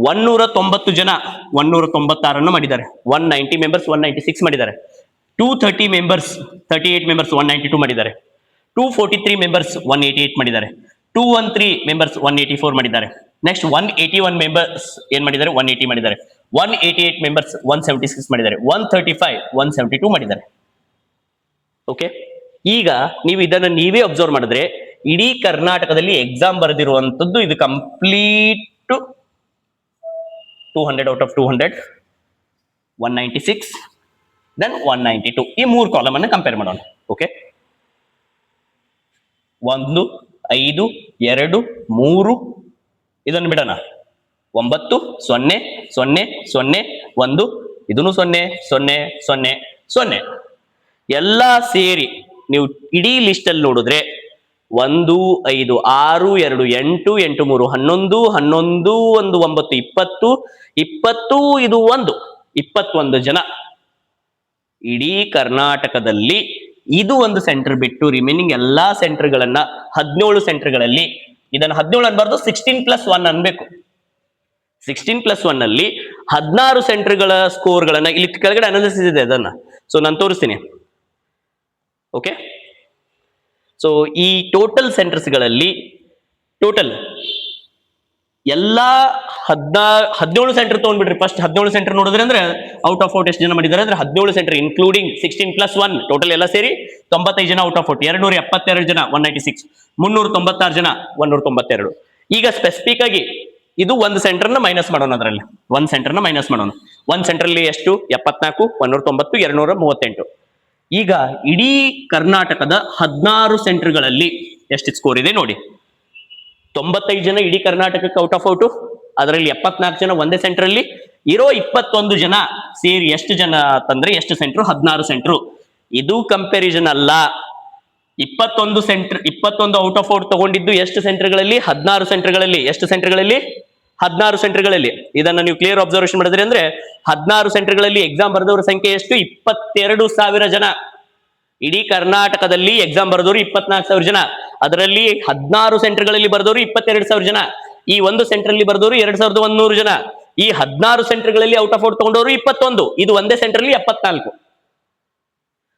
190 ಜನ 196 ಮಾಡಿದ್ದಾರೆ, 190 ಮೆಂಬರ್ಸ್ 196 ಮಾಡಿದ್ದಾರೆ. 230 ಮೆಂಬರ್ಸ್ 38 ಮೆಂಬರ್ಸ್ 192 ಮಾಡಿದ್ದಾರೆ. 243 ಮೆಂಬರ್ಸ್ 188 ಮಾಡಿದ್ದಾರೆ. 213 ಮೆಂಬರ್ಸ್ 184 ಮಾಡಿದ್ದಾರೆ. ನೆಕ್ಸ್ಟ್ 181 ಮೆಂಬರ್ಸ್ ಏನ್ ಮಾಡಿದ್ದಾರೆ, 180 ಮಾಡಿದ್ದಾರೆ. 188 ಮೆಂಬರ್ಸ್ 176 ಮಾಡಿದ್ದಾರೆ. 135 172 ಮಾಡಿದ್ದಾರೆ. ಓಕೆ, ಈಗ ನೀವು ಇದನ್ನು ನೀವೇ ಅಬ್ಸರ್ವ್ ಮಾಡಿದ್ರೆ ಇಡೀ ಕರ್ನಾಟಕದಲ್ಲಿ ಎಕ್ಸಾಮ್ ಬರೆದಿರುವಂತದ್ದು ಇದು ಕಂಪ್ಲೀಟ್ 200 ಔಟ್ ಆಫ್ 200, 196, ದೆನ್ 192. ಈ 3 ಕಾಲಮ್ ಅನ್ನು ಕಂಪೇರ್ ಮಾಡೋಣ. ಓಕೆ, 1 5 2 3 ಇದನ್ನು ಬಿಡೋಣ. 9 0 0 0 1 ಇದನ್ನು 0 0 0 0 ಎಲ್ಲ ಸೇರಿ ನೀವು ಇಡೀ ಲಿಸ್ಟ್ ಅಲ್ಲಿ ನೋಡಿದ್ರೆ 1 5 6 2 8 8 3 11 11 1 9 20 20 ಇದು 1 21 ಜನ ಇಡೀ ಕರ್ನಾಟಕದಲ್ಲಿ. ಇದು ಒಂದು ಸೆಂಟರ್ ಬಿಟ್ಟು ರಿಮೈನಿಂಗ್ ಎಲ್ಲಾ ಸೆಂಟರ್ಗಳನ್ನ 17 ಸೆಂಟರ್ಗಳಲ್ಲಿ, ಇದನ್ನ 17 ಅನ್ಬಾರ್ದು, 16+1 ಅನ್ಬೇಕು. 16+1 ಅಲ್ಲಿ 16 ಸೆಂಟರ್ಗಳ ಸ್ಕೋರ್ಗಳನ್ನ ಇಲ್ಲಿ ಕೆಳಗಡೆ ಅನಾಲಿಸಿಸ್ ಇದೆ, ಅದನ್ನ ಸೊ ನಾನು ತೋರಿಸ್ತೀನಿ. ಓಕೆ, ಸೊ ಈ ಟೋಟಲ್ ಸೆಂಟರ್ಸ್ಗಳಲ್ಲಿ ಟೋಟಲ್ ಎಲ್ಲಾ 17 ಸೆಂಟರ್ ತಗೊಂಡ್ಬಿಡ್ರಿ. ಫಸ್ಟ್ 17 ಸೆಂಟರ್ ನೋಡಿದ್ರೆ ಅಂದ್ರೆ ಔಟ್ ಆಫ್ ಔಟ್ ಎಷ್ಟು ಜನ ಮಾಡಿದ್ದಾರೆ ಅಂದ್ರೆ 17 ಸೆಂಟರ್ ಇನ್ಕ್ಲೂಡಿಂಗ್ 16+1 ಟೋಟಲ್ ಎಲ್ಲ ಸೇರಿ 95 ಜನ ಔಟ್ ಆಫ್ ಔಟ್, 272 ಜನ 196, 396 ಜನ 192. ಈಗ ಸ್ಪೆಸಿಫಿಕ್ ಆಗಿ ಇದು ಒಂದು ಸೆಂಟರ್ ನ ಮೈನಸ್ ಮಾಡೋಣ. ಅದರಲ್ಲಿ ಒಂದ್ ಸೆಂಟರ್ ನ ಮೈನಸ್ ಮಾಡೋಣ. ಒಂದ್ ಸೆಂಟರ್ ಅಲ್ಲಿ ಎಷ್ಟು, 74, 190, 238. ಈಗ ಇಡೀ ಕರ್ನಾಟಕದ 16 ಸೆಂಟರ್ಗಳಲ್ಲಿ ಎಷ್ಟು ಸ್ಕೋರ್ ಇದೆ ನೋಡಿ. 95 ಜನ ಇಡೀ ಕರ್ನಾಟಕಕ್ಕೆ ಔಟ್ ಆಫ್ ಔಟ್, ಅದರಲ್ಲಿ 74 ಜನ ಒಂದೇ ಸೆಂಟರ್ ಅಲ್ಲಿ ಇರೋ. 21 ಜನ ಸೇರಿ ಎಷ್ಟು ಜನ ಅಂತಂದ್ರೆ ಎಷ್ಟು ಸೆಂಟರ್, 16 ಸೆಂಟರ್. ಇದು ಕಂಪ್ಯಾರಿಸನ್ ಅಲ್ಲ. 21 ಸೆಂಟರ್ 21 ಔಟ್ ಆಫ್ ಔಟ್ ತಗೊಂಡಿದ್ದು ಎಷ್ಟು ಸೆಂಟರ್ಗಳಲ್ಲಿ, 16 ಸೆಂಟರ್ಗಳಲ್ಲಿ. ಎಷ್ಟು ಸೆಂಟರ್ಗಳಲ್ಲಿ, 16 ಸೆಂಟರ್ಗಳಲ್ಲಿ. ಇದನ್ನ ನೀವು ಕ್ಲಿಯರ್ ಅಬ್ಸರ್ವೇಷನ್ ಮಾಡಿದ್ರಿ ಅಂದ್ರೆ 16 ಸೆಂಟರ್ಗಳಲ್ಲಿ ಎಕ್ಸಾಮ್ ಬರೆದವರ ಸಂಖ್ಯೆ ಎಷ್ಟು, 22,000 ಜನ. ಇಡೀ ಕರ್ನಾಟಕದಲ್ಲಿ ಎಕ್ಸಾಮ್ ಬರೆದವರು 24,000 ಜನ, ಅದರಲ್ಲಿ 16 ಸೆಂಟರ್ಗಳಲ್ಲಿ ಬರೆದವರು 22,000 ಜನ. ಈ ಒಂದು ಸೆಂಟರ್ ಅಲ್ಲಿ ಬರೆದವರು 2,100 ಜನ. ಈ 16 ಸೆಂಟರ್ಗಳಲ್ಲಿ ಔಟ್ ಆಫ್ ಔಟ್ ತಗೊಂಡವರು 21. ಇದು ಒಂದೇ ಸೆಂಟರ್ ಅಲ್ಲಿ 74.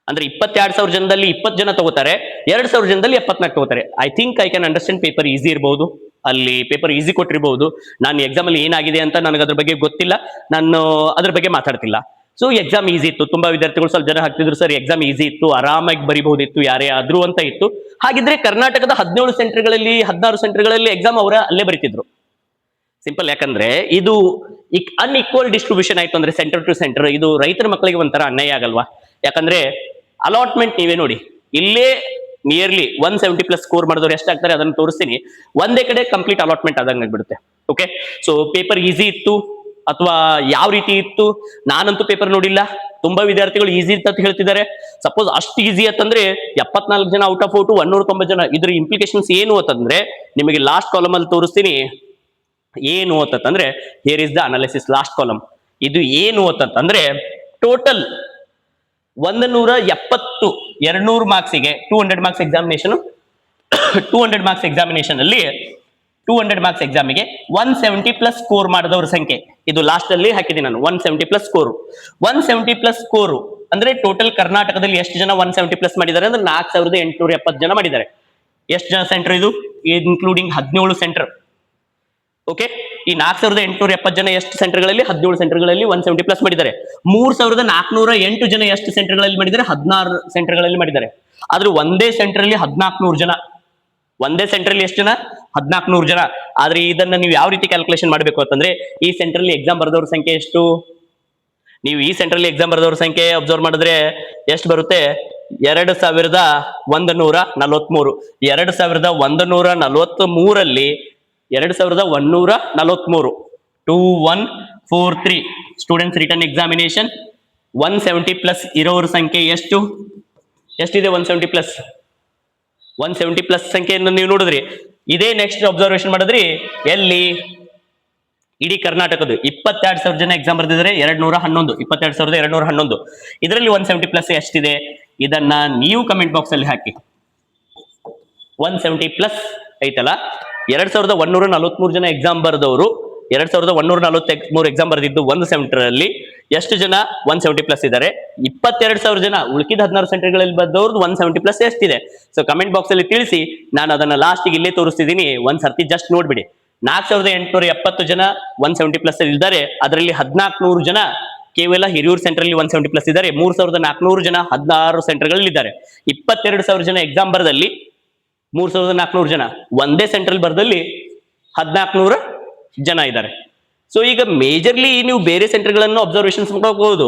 ಅಂದ್ರೆ 22,000 ಜನದಲ್ಲಿ 20 ಜನ ತಗೋತಾರೆ, 2,000 ಜನದಲ್ಲಿ 74 ತಗೋತಾರೆ. I think I can understand. Paper easy ಇರಬಹುದು, ಅಲ್ಲಿ ಪೇಪರ್ ಈಸಿ ಕೊಟ್ಟಿರಬಹುದು. ನಾನು ಎಕ್ಸಾಮ್ ಅಲ್ಲಿ ಏನಾಗಿದೆ ಅಂತ ನನಗೆ ಅದ್ರ ಬಗ್ಗೆ ಗೊತ್ತಿಲ್ಲ, ನಾನು ಅದ್ರ ಬಗ್ಗೆ ಮಾತಾಡ್ತಿಲ್ಲ. ಸೊ ಎಕ್ಸಾಮ್ ಈಸಿ ಇತ್ತು. ತುಂಬಾ ವಿದ್ಯಾರ್ಥಿಗಳು ಸ್ವಲ್ಪ ಜನ ಹಾಕ್ತಿದ್ರು, ಸರ್ ಎಕ್ಸಾಮ್ ಈಸಿ ಇತ್ತು, ಆರಾಮಾಗಿ ಬರಿಬಹುದಿತ್ತು ಯಾರೇ ಆದ್ರೂ ಅಂತ ಇತ್ತು. ಹಾಗಿದ್ರೆ ಕರ್ನಾಟಕದ 17 ಸೆಂಟರ್ಗಳಲ್ಲಿ 16 ಸೆಂಟರ್ಗಳಲ್ಲಿ ಎಕ್ಸಾಮ್ ಅವರ ಅಲ್ಲೇ ಬರೀತಿದ್ರು. ಸಿಂಪಲ್. ಯಾಕಂದ್ರೆ ಇದು ಅನ್ಇಕ್ವಲ್ ಡಿಸ್ಟ್ರಿಬ್ಯೂಷನ್ ಆಯ್ತು ಅಂದ್ರೆ ಸೆಂಟರ್ ಟು ಸೆಂಟರ್, ಇದು ರೈತರ ಮಕ್ಕಳಿಗೆ ಒಂಥರ ಅನ್ಯಾಯ ಆಗಲ್ವಾ? ಯಾಕಂದ್ರೆ ಅಲಾಟ್ಮೆಂಟ್ ನೀವೇ ನೋಡಿ, ಇಲ್ಲೇ ನಿಯರ್ಲಿ 170+ ಸ್ಕೋರ್ ಮಾಡಿದವ್ರು ಎಷ್ಟಾಗ್ತಾರೆ ಅದನ್ನು ತೋರಿಸ್ತೀನಿ. ಒಂದೇ ಕಡೆ ಕಂಪ್ಲೀಟ್ ಅಲಾಟ್ಮೆಂಟ್ ಆದಂಗೆ ಆಗ್ಬಿಡುತ್ತೆ. ಓಕೆ, ಸೊ ಪೇಪರ್ ಈಸಿ ಇತ್ತು ಅಥವಾ ಯಾವ ರೀತಿ ಇತ್ತು, ನಾನಂತೂ ಪೇಪರ್ ನೋಡಿಲ್ಲ. ತುಂಬಾ ವಿದ್ಯಾರ್ಥಿಗಳು ಈಸಿ ಅಂತ ಹೇಳ್ತಿದ್ದಾರೆ. ಸಪೋಸ್ ಅಷ್ಟು ಈಸಿ ಅಂತಂದ್ರೆ 74 ಜನ ಔಟ್ ಆಫ್ ಔಟ್, 190 ಜನ. ಇದ್ರ ಇಂಪ್ಲಿಕೇಶನ್ಸ್ ಏನು ಅಂತಂದ್ರೆ ನಿಮಗೆ ಲಾಸ್ಟ್ ಕಾಲಮ್ ಅಲ್ಲಿ ತೋರಿಸ್ತೀನಿ. ಏನು ಅಂತಂದ್ರೆ here is the analysis last column. ಇದು ಏನು ಅಂತಂದ್ರೆ total 170 200 ಮಾರ್ಕ್ಸಿಗೆ 200 marks examination 200 marks examination ಅಲ್ಲಿ 200 ಮಾರ್ಕ್ಸ್ ಎಕ್ಸಾಮಿಗೆ 170 ಪ್ಲಸ್ ಸ್ಕೋರ್ ಮಾಡಿದವ್ರ ಸಂಖ್ಯೆ ಇದು ಲಾಸ್ಟ್ ಅಲ್ಲಿ ಹಾಕಿದ್ದೀನಿ ನಾನು. 170 ಪ್ಲಸ್ ಸ್ಕೋರ್ 170 ಪ್ಲಸ್ ಸ್ಕೋರ್ ಅಂದ್ರೆ ಟೋಟಲ್ ಕರ್ನಾಟಕದಲ್ಲಿ ಎಷ್ಟು ಜನ 170 ಪ್ಲಸ್ ಮಾಡಿದ್ದಾರೆ ಅಂದ್ರೆ 4870 ಜನ ಮಾಡಿದ್ದಾರೆ. ಎಷ್ಟು ಜನ ಸೆಂಟರ್ ಇದು ಇನ್ಕ್ಲೂಡಿಂಗ್ 17 ಸೆಂಟರ್. ಓಕೆ, ಈ 4870 ಜನ ಎಷ್ಟು ಸೆಂಟರ್ಗಳಲ್ಲಿ 17 ಸೆಂಟರ್ಗಳಲ್ಲಿ 170 ಪ್ಲಸ್ ಮಾಡಿದ್ದಾರೆ. 3408 ಜನ ಎಷ್ಟು ಸೆಂಟರ್ಗಳಲ್ಲಿ ಮಾಡಿದ್ದಾರೆ 16 ಸೆಂಟರ್ಗಳಲ್ಲಿ ಮಾಡಿದ್ದಾರೆ. ಆದ್ರೆ ಒಂದೇ ಸೆಂಟರ್ ಅಲ್ಲಿ 1400 ಜನ, ಒಂದೇ ಸೆಂಟರ್ ಅಲ್ಲಿ ಎಷ್ಟು ಜನ 1400 ಜನ. ಆದ್ರೆ ಇದನ್ನ ನೀವು ಯಾವ ರೀತಿ ಕ್ಯಾಲ್ಕುಲೇಷನ್ ಮಾಡಬೇಕು ಅಂತಂದ್ರೆ ಈ ಸೆಂಟರ್ ಅಲ್ಲಿ ಎಕ್ಸಾಮ್ ಬರೆದವ್ರ ಸಂಖ್ಯೆ ಎಷ್ಟು, ನೀವು ಈ ಸೆಂಟರ್ ಅಲ್ಲಿ ಎಕ್ಸಾಮ್ ಬರೆದವ್ರ ಸಂಖ್ಯೆ ಅಬ್ಸರ್ವ್ ಮಾಡಿದ್ರೆ ಎಷ್ಟು ಬರುತ್ತೆ 2143. 2143 2143 2143 ಸ್ಟೂಡೆಂಟ್ಸ್ ರಿಟರ್ನ್ ಎಕ್ಸಾಮಿನೇಷನ್ 170 ಪ್ಲಸ್ ಇರೋರ ಸಂಖ್ಯೆ ಎಷ್ಟಿದೆ 170 ಪ್ಲಸ್ 170 ಪ್ಲಸ್ ಸಂಖ್ಯೆಯನ್ನು ನೀವು ನೋಡಿದ್ರಿ. ಇದೇ ನೆಕ್ಸ್ಟ್ ಅಬ್ಸರ್ವೇಷನ್ ಮಾಡಿದ್ರಿ ಎಲ್ಲಿ ಇಡೀ ಕರ್ನಾಟಕದ 22,000 ಜನ ಎಕ್ಸಾಮ್ ಬರೆದಿದ್ದಾರೆ 22,211 ಇದರಲ್ಲಿ 170 ಪ್ಲಸ್ ಎಷ್ಟಿದೆ ಇದನ್ನ ನೀವು ಕಮೆಂಟ್ ಬಾಕ್ಸ್ ಅಲ್ಲಿ ಹಾಕಿ. 170 ಪ್ಲಸ್ ಐತಲ್ಲ 2143 ಜನ ಎಕ್ಸಾಮ್ ಬರೆದವರು 2143 ಎಕ್ಸಾಮ್ ಬರೆದಿದ್ದು ಒಂದು ಸೆಂಟರ್ ಅಲ್ಲಿ ಎಷ್ಟು ಜನ 170 ಪ್ಲಸ್ ಇದ್ದಾರೆ. 22,000 ಜನ ಉಳಿದ 16 ಸೆಂಟರ್ಗಳಲ್ಲಿ ಬರೆದವ್ರದ್ದು 170 ಪ್ಲಸ್ ಎಷ್ಟಿದೆ. ಸೊ ಕಮೆಂಟ್ ಬಾಕ್ಸ್ ಅಲ್ಲಿ ತಿಳಿಸಿ, ನಾನು ಅದನ್ನ ಲಾಸ್ಟ್ಗೆ ಇಲ್ಲೇ ತೋರಿಸ್ತಿದ್ದೀನಿ, ಒಂದ್ ಸರ್ತಿ ಜಸ್ಟ್ ನೋಡ್ಬಿಡಿ. 4870 ಜನ 170 ಪ್ಲಸ್ ಇದ್ದಾರೆ, ಅದರಲ್ಲಿ 1400 ಜನ ಕೇವಲ ಹಿರಿಯೂರು ಸೆಂಟರ್ ಅಲ್ಲಿ 170 ಪ್ಲಸ್ ಇದ್ದಾರೆ. 3400 ಜನ 16 ಸೆಂಟರ್ಗಳಲ್ಲಿ ಇದ್ದಾರೆ. 22,000 ಜನ ಎಕ್ಸಾಮ್ ಬರದಲ್ಲಿ 3400 ಜನ ಒಂದೇ ಸೆಂಟ್ರಲ್ ಬರ್ದಲ್ಲಿ 1400 ಜನ ಇದ್ದಾರೆ. ಸೊ ಈಗ ಮೇಜರ್ಲಿ ನೀವು ಬೇರೆ ಸೆಂಟರ್ಗಳನ್ನು ಅಬ್ಸರ್ವೇಷನ್ಸ್ ಮಾಡಬಹುದು.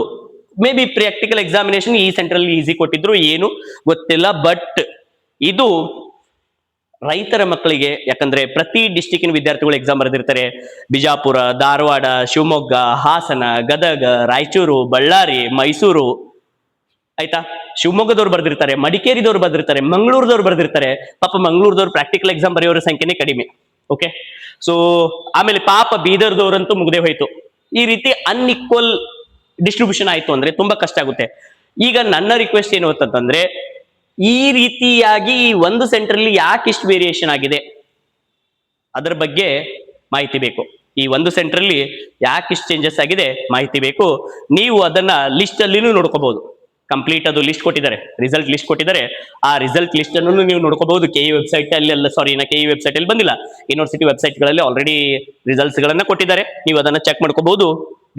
ಮೇ ಬಿ ಪ್ರಾಕ್ಟಿಕಲ್ ಎಕ್ಸಾಮಿನೇಷನ್ ಈ ಸೆಂಟ್ರಲ್ಲಿ ಈಸಿ ಕೊಟ್ಟಿದ್ರು ಏನು ಗೊತ್ತಿಲ್ಲ. ಬಟ್ ಇದು ರೈತರ ಮಕ್ಕಳಿಗೆ, ಯಾಕಂದ್ರೆ ಪ್ರತಿ ಡಿಸ್ಟಿಕ್ಕಿನ ವಿದ್ಯಾರ್ಥಿಗಳು ಎಕ್ಸಾಮ್ ಬರೆದಿರ್ತಾರೆ. ಬಿಜಾಪುರ, ಧಾರವಾಡ, ಶಿವಮೊಗ್ಗ, ಹಾಸನ, ಗದಗ, ರಾಯಚೂರು, ಬಳ್ಳಾರಿ, ಮೈಸೂರು, ಆಯ್ತಾ, ಶಿವಮೊಗ್ಗದವ್ರು ಬರ್ದಿರ್ತಾರೆ, ಮಡಿಕೇರಿದವ್ರು ಬರ್ದಿರ್ತಾರೆ, ಮಂಗಳೂರದವ್ರು ಬರ್ದಿರ್ತಾರೆ. ಪಾಪ ಮಂಗಳೂರದವ್ರು ಪ್ರಾಕ್ಟಿಕಲ್ ಎಕ್ಸಾಮ್ ಬರೆಯೋರ ಸಂಖ್ಯೆನೇ ಕಡಿಮೆ. ಓಕೆ, ಸೊ ಆಮೇಲೆ ಪಾಪ ಬೀದರ್ದವ್ರಂತೂ ಮುಗ್ದೇ ಹೋಯ್ತು. ಈ ರೀತಿ ಅನ್ಇಕ್ವಲ್ ಡಿಸ್ಟ್ರಿಬ್ಯೂಷನ್ ಆಯ್ತು ಅಂದ್ರೆ ತುಂಬಾ ಕಷ್ಟ ಆಗುತ್ತೆ. ಈಗ ನನ್ನ ರಿಕ್ವೆಸ್ಟ್ ಏನು ಅಂತಂದ್ರೆ ಈ ರೀತಿಯಾಗಿ ಒಂದು ಸೆಂಟರ್ ಅಲ್ಲಿ ಯಾಕೆ ಇಷ್ಟು ವೇರಿಯೇಷನ್ ಆಗಿದೆ ಅದರ ಬಗ್ಗೆ ಮಾಹಿತಿ ಬೇಕು. ಈ ಒಂದು ಸೆಂಟರ್ ಅಲ್ಲಿ ಯಾಕೆ ಇಷ್ಟು ಚೇಂಜಸ್ ಆಗಿದೆ ಮಾಹಿತಿ ಬೇಕು. ನೀವು ಅದನ್ನ ಲಿಸ್ಟ್ ಅಲ್ಲಿನೂ ನೋಡ್ಕೋಬಹುದು. ಕಂಪ್ಲೀಟ್ ಅದು ಲಿಸ್ಟ್ ಕೊಟ್ಟಿದ್ದಾರೆ, ರಿಸಲ್ಟ್ ಲಿಸ್ಟ್ ಕೊಟ್ಟಿದ್ದಾರೆ. ಆ ರಿಸಲ್ಟ್ ಲಿಸ್ಟ್ ಅನ್ನು ನೀವು ನೋಡ್ಕೋಬಹುದು. ಕೆಇ ವೆಬ್ಸೈಟ್ ಅಲ್ಲಿ ಕೆಇ ವೆಬ್ಸೈಟ್ ಅಲ್ಲಿ ಬಂದಿಲ್ಲ, ಯೂನಿವರ್ಸಿಟಿ ವೆಬ್ಸೈಟ್ ಗಳಲ್ಲಿ ಆಲ್ರೆಡಿ ರಿಸಲ್ಟ್ಸ್ ಗಳನ್ನ ಕೊಟ್ಟಿದ್ದಾರೆ. ನೀವು ಅದನ್ನ ಚೆಕ್ ಮಾಡ್ಕೋಬಹುದು.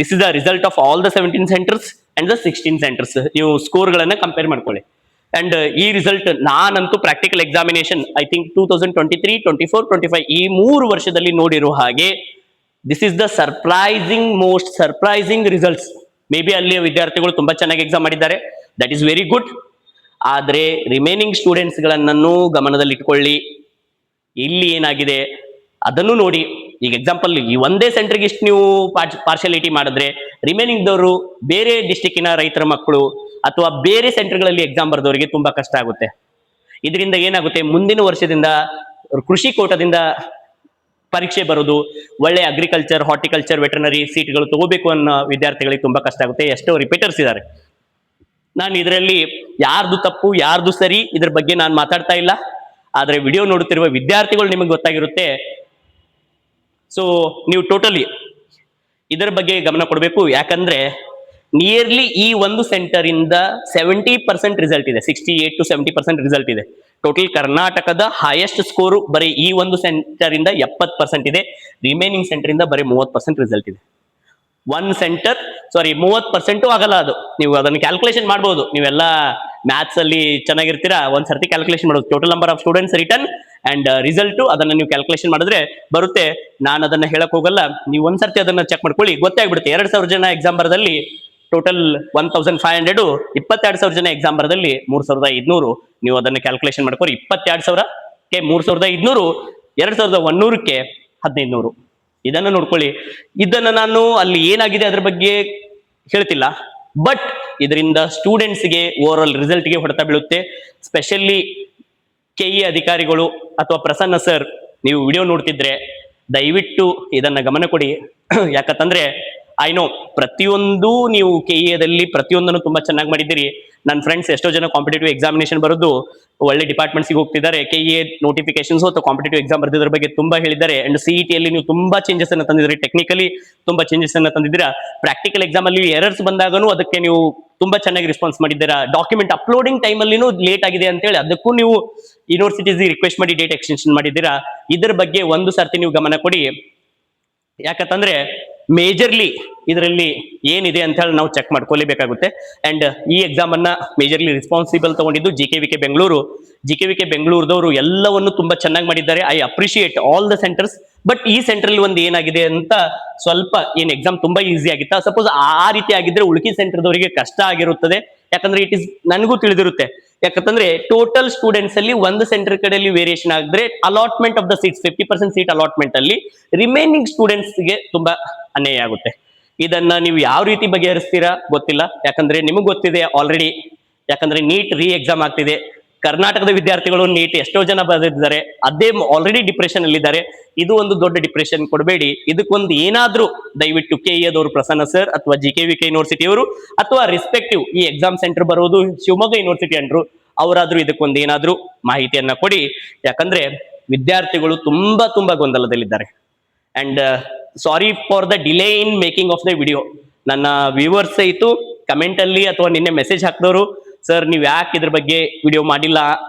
This is the result of all the 17 centres and the 16 centres. ನೀವು ಸ್ಕೋರ್ ಗಳನ್ನ ಕಂಪೇರ್ ಮಾಡ್ಕೊಳ್ಳಿ. ಅಂಡ್ ಈ ರಿಸಲ್ಟ್ ನಾನಂತೂ ಪ್ರಾಕ್ಟಿಕಲ್ ಎಕ್ಸಾಮಿನೇಷನ್ ಐ ಥಿಂಕ್ 2023, 24, 25 ಈ 3 ವರ್ಷದಲ್ಲಿ ನೋಡಿರೋ ಹಾಗೆ this is the most surprising results. May be ಅಲ್ಲಿ ವಿದ್ಯಾರ್ಥಿಗಳು ತುಂಬಾ ಚೆನ್ನಾಗಿ ಎಕ್ಸಾಮ್ ಮಾಡಿದ್ದಾರೆ, ದಟ್ ಈಸ್ ವೆರಿ ಗುಡ್. ಆದ್ರೆ ರಿಮೈನಿಂಗ್ ಸ್ಟೂಡೆಂಟ್ಸ್ ಗಳನ್ನೂ ಗಮನದಲ್ಲಿ ಇಟ್ಕೊಳ್ಳಿ. ಇಲ್ಲಿ ಏನಾಗಿದೆ ಅದನ್ನು ನೋಡಿ. ಈಗ ಎಕ್ಸಾಂಪಲ್ ಈ ಒಂದೇ ಸೆಂಟರ್ಗೆ ಇಷ್ಟು ನೀವು ಪಾರ್ಶಾಲಿಟಿ ಮಾಡಿದ್ರೆ ರಿಮೈನಿಂಗ್ ದವರು ಬೇರೆ ಡಿಸ್ಟಿಕ್ಕಿನ ರೈತರ ಮಕ್ಕಳು ಅಥವಾ ಬೇರೆ ಸೆಂಟರ್ಗಳಲ್ಲಿ ಎಕ್ಸಾಮ್ ಬರೆದವರಿಗೆ ತುಂಬಾ ಕಷ್ಟ ಆಗುತ್ತೆ. ಇದರಿಂದ ಏನಾಗುತ್ತೆ, ಮುಂದಿನ ವರ್ಷದಿಂದ ಕೃಷಿ ಕೋಟದಿಂದ ಪರೀಕ್ಷೆ ಬರೋದು, ಒಳ್ಳೆ ಅಗ್ರಿಕಲ್ಚರ್, ಹಾರ್ಟಿಕಲ್ಚರ್, ವೆಟರ್ನರಿ ಸೀಟ್ಗಳು ತಗೋಬೇಕು ಅನ್ನೋ ವಿದ್ಯಾರ್ಥಿಗಳಿಗೆ ತುಂಬಾ ಕಷ್ಟ ಆಗುತ್ತೆ. ಎಷ್ಟೋ ರಿಪೀಟರ್ಸ್ ಇದ್ದಾರೆ. ನಾನು ಇದರಲ್ಲಿ ಯಾರ್ದು ತಪ್ಪು ಯಾರ್ದು ಸರಿ ಇದ್ರ ಬಗ್ಗೆ ನಾನು ಮಾತಾಡ್ತಾ ಇಲ್ಲ. ಆದ್ರೆ ವಿಡಿಯೋ ನೋಡುತ್ತಿರುವ ವಿದ್ಯಾರ್ಥಿಗಳು ನಿಮಗೆ ಗೊತ್ತಾಗಿರುತ್ತೆ. ಸೊ ನೀವು ಟೋಟಲಿ ಇದರ ಬಗ್ಗೆ ಗಮನ ಕೊಡಬೇಕು. ಯಾಕಂದ್ರೆ ನಿಯರ್ಲಿ ಈ ಒಂದು ಸೆಂಟರ್ ಇಂದ 70% ರಿಸಲ್ಟ್ ಇದೆ, 68 to 70% ರಿಸಲ್ಟ್ ಇದೆ. ಟೋಟಲ್ ಕರ್ನಾಟಕದ ಹೈಯೆಸ್ಟ್ ಸ್ಕೋರ್ ಬರೀ ಈ ಒಂದು ಸೆಂಟರ್ ಇಂದ 70% ಇದೆ. ರಿಮೈನಿಂಗ್ ಸೆಂಟರ್ ಇಂದ ಬರೀ 30% ರಿಸಲ್ಟ್ ಇದೆ. ಒನ್ ಸೆಂಟರ್ 30% ಆಗಲ್ಲ. ಅದು ನೀವು ಅದನ್ನು ಕ್ಯಾಲ್ಕುಲೇಷನ್ ಮಾಡಬಹುದು. ನೀವೆಲ್ಲ ಮ್ಯಾಥ್ಸ್ ಅಲ್ಲಿ ಚೆನ್ನಾಗಿರ್ತೀರಾ, ಒಂದ್ ಸರ್ತಿ ಕ್ಯಾಲ್ಕುಲೇಷನ್ ಮಾಡೋದು. Total number of students return and result ಅದನ್ನ ನೀವು ಕ್ಯಾಲ್ಕುಲೇಷನ್ ಮಾಡಿದ್ರೆ ಬರುತ್ತೆ. ನಾನು ಅದನ್ನ ಹೇಳಕ್ ಹೋಗಲ್ಲ, ನೀವು ಒಂದ್ಸರ್ತಿ ಅದನ್ನ ಚೆಕ್ ಮಾಡ್ಕೊಳ್ಳಿ, ಗೊತ್ತಾಗ್ಬಿಡುತ್ತೆ. 2,000 ಜನ ಎಕ್ಸಾಮ್ ಬರದಲ್ಲಿ ಟೋಟಲ್ 1,500, 22,000 ಜನ ಎಕ್ಸಾಮ್ ಬರದಲ್ಲಿ 3,500. ನೀವು ಅದನ್ನ ಕ್ಯಾಲ್ಕುಲೇಷನ್ ಮಾಡ್ಕೊಳ್ಳಿ. 22,000ಕ್ಕೆ 3,500, 2,100ಕ್ಕೆ 1,500. ಇದನ್ನು ನೋಡ್ಕೊಳ್ಳಿ. ಇದನ್ನ ನಾನು ಅಲ್ಲಿ ಏನಾಗಿದೆ ಅದ್ರ ಬಗ್ಗೆ ಹೇಳ್ತಿಲ್ಲ, ಬಟ್ ಇದರಿಂದ ಸ್ಟೂಡೆಂಟ್ಸ್ಗೆ ಓವರ್ ಆಲ್ ರಿಸಲ್ಟ್ಗೆ ಹೊಡೆತ ಬೀಳುತ್ತೆ. ಸ್ಪೆಷಲಿ ಕೆಇ ಅಧಿಕಾರಿಗಳು ಅಥವಾ ಪ್ರಸನ್ನ ಸರ್, ನೀವು ವಿಡಿಯೋ ನೋಡ್ತಿದ್ರೆ ದಯವಿಟ್ಟು ಇದನ್ನ ಗಮನ ಕೊಡಿ. ಯಾಕಂತಂದ್ರೆ ಐ ನೋ ಪ್ರತಿಯೊಂದು ನೀವು KEA ಪ್ರತಿಯೊಂದನ್ನು ತುಂಬಾ ಚೆನ್ನಾಗಿ ಮಾಡಿದ್ದೀರಿ. ನನ್ನ ಫ್ರೆಂಡ್ಸ್ ಎಷ್ಟೋ ಜನ ಕಾಂಪಿಟೇಟಿವ್ ಎಕ್ಸಾಮಿನೇಷನ್ ಬರೋದು ಒಳ್ಳೆ ಡಿಪಾರ್ಟ್ಮೆಂಟ್ಸ್ಗೆ ಹೋಗ್ತಿದ್ದಾರೆ. KEA ನೋಟಿಫಿಕೇಶನ್ಸ್ ಅಥವಾ ಕಾಂಪಿಟೇಟಿವ್ ಎಕ್ಸಾಮ್ ಬರ್ದಿದ್ರ ಬಗ್ಗೆ ತುಂಬಾ ಹೇಳಿದ್ದಾರೆ. ಅಂಡ್ CET ಅಲ್ಲಿ ನೀವು ತುಂಬಾ ಚೇಂಜಸ್ ಅನ್ನ ತಂದಿದ್ರಿ, ಟೆಕ್ನಿಕಲಿ ತುಂಬಾ ಚೇಂಜಸ್ ಅನ್ನ ತಂದಿದ್ದೀರಾ. ಪ್ರಾಕ್ಟಿಕಲ್ ಎಕ್ಸಾಮ್ ಅಲ್ಲಿ ಎರರ್ಸ್ ಬಂದಾಗನು ಅದಕ್ಕೆ ನೀವು ತುಂಬಾ ಚೆನ್ನಾಗಿ ರೆಸ್ಪಾನ್ಸ್ ಮಾಡಿದ್ದೀರಾ. ಡಾಕ್ಯುಮೆಂಟ್ ಅಪ್ಲೋಡಿಂಗ್ ಟೈಮ್ ಅಲ್ಲಿನೂ ಲೇಟ್ ಆಗಿದೆ ಅಂತ ಹೇಳಿ ಅದಕ್ಕೂ ನೀವು ಯೂನಿವರ್ಸಿಟೀಸ್ ರಿಕ್ವೆಸ್ಟ್ ಮಾಡಿ ಡೇಟ್ ಎಕ್ಸ್ಟೆನ್ಷನ್ ಮಾಡಿದ್ದೀರಾ. ಇದ್ರ ಬಗ್ಗೆ ಒಂದು ಸರ್ತಿ ನೀವು ಗಮನ ಕೊಡಿ. ಯಾಕಂತಂದ್ರೆ ಮೇಜರ್ಲಿ ಇದರಲ್ಲಿ ಏನಿದೆ ಅಂತ ಹೇಳಿ ನಾವು ಚೆಕ್ ಮಾಡ್ಕೊಳ್ಳೇಬೇಕಾಗುತ್ತೆ. ಅಂಡ್ ಈ ಎಕ್ಸಾಮ್ ಅನ್ನ ಮೇಜರ್ಲಿ ರೆಸ್ಪಾನ್ಸಿಬಲ್ ತಗೊಂಡಿದ್ದು GKVK ಬೆಂಗಳೂರು. GKVK ಬೆಂಗಳೂರದವರು ಎಲ್ಲವನ್ನು ತುಂಬಾ ಚೆನ್ನಾಗಿ ಮಾಡಿದ್ದಾರೆ. I appreciate all the centres. But ಈ ಸೆಂಟರ್ ಒಂದು ಏನಾಗಿದೆ ಅಂತ ಸ್ವಲ್ಪ ಏನ್ ಎಕ್ಸಾಮ್ ತುಂಬಾ ಈಸಿ ಆಗಿತ್ತಾ, ಸಪೋಸ್ ಆ ರೀತಿ ಆಗಿದ್ರೆ ಉಳುಕಿ ಸೆಂಟರ್ದವರಿಗೆ ಕಷ್ಟ ಆಗಿರುತ್ತದೆ. ಯಾಕಂದ್ರೆ ಇಟ್ ಇಸ್ ನನಗೂ ತಿಳಿದಿರುತ್ತೆ. ಯಾಕಂತಂದ್ರೆ ಟೋಟಲ್ ಸ್ಟೂಡೆಂಟ್ಸ್ ಅಲ್ಲಿ ಒಂದು ಸೆಂಟರ್ ಕಡೆಯಲ್ಲಿ ವೇರಿಯೇಷನ್ ಆಗಿದ್ರೆ allotment of the seats 50% seat allotment ಅಲ್ಲಿ ರಿಮೈನಿಂಗ್ ಸ್ಟೂಡೆಂಟ್ಸ್ಗೆ ತುಂಬಾ ಅನ್ಯಾಯ ಆಗುತ್ತೆ. ಇದನ್ನ ನೀವು ಯಾವ ರೀತಿ ಬಗೆಹರಿಸ್ತೀರಾ ಗೊತ್ತಿಲ್ಲ. ಯಾಕಂದ್ರೆ ನಿಮಗೆ ಗೊತ್ತಿದೆ ಆಲ್ರೆಡಿ, ಯಾಕಂದ್ರೆ ನೀಟ್ ಎಕ್ಸಾಮ್ ಆಗ್ತಿದೆ. ಕರ್ನಾಟಕದ ವಿದ್ಯಾರ್ಥಿಗಳು ನೀಟ್ ಎಷ್ಟೋ ಜನ ಬರೆದಿದ್ದಾರೆ, ಅದೇ ಆಲ್ರೆಡಿ ಡಿಪ್ರೆಷನ್ ಅಲ್ಲಿದ್ದಾರೆ. ಇದು ಒಂದು ದೊಡ್ಡ ಡಿಪ್ರೆಷನ್ ಕೊಡಬೇಡಿ. ಇದಕ್ಕೊಂದು ಏನಾದ್ರೂ ದಯವಿಟ್ಟು KEAದವರು ಪ್ರಸನ್ನ ಸರ್ ಅಥವಾ GKVK ಯೂನಿವರ್ಸಿಟಿ ಅವರು ಅಥವಾ ರೆಸ್ಪೆಕ್ಟಿವ್ ಈ ಎಕ್ಸಾಮ್ ಸೆಂಟರ್ ಬರೋದು ಶಿವಮೊಗ್ಗ ಯೂನಿವರ್ಸಿಟಿ ಅಂದ್ರು ಅವರಾದ್ರೂ ಇದಕ್ಕೊಂದು ಏನಾದ್ರೂ ಮಾಹಿತಿಯನ್ನ ಕೊಡಿ. ಯಾಕಂದ್ರೆ ವಿದ್ಯಾರ್ಥಿಗಳು ತುಂಬಾ ಗೊಂದಲದಲ್ಲಿದ್ದಾರೆ. And sorry for the delay in making of the video. ನನ್ನ ವ್ಯೂವರ್ಸ್ ಇತ್ತು ಕಮೆಂಟ್ ಅಲ್ಲಿ ಅಥವಾ ನಿನ್ನೆ ಮೆಸೇಜ್ ಹಾಕಿದವರು, ಸರ್ ನೀವು ಯಾಕೆ ಇದ್ರ ಬಗ್ಗೆ ವಿಡಿಯೋ ಮಾಡಿಲ್ಲ,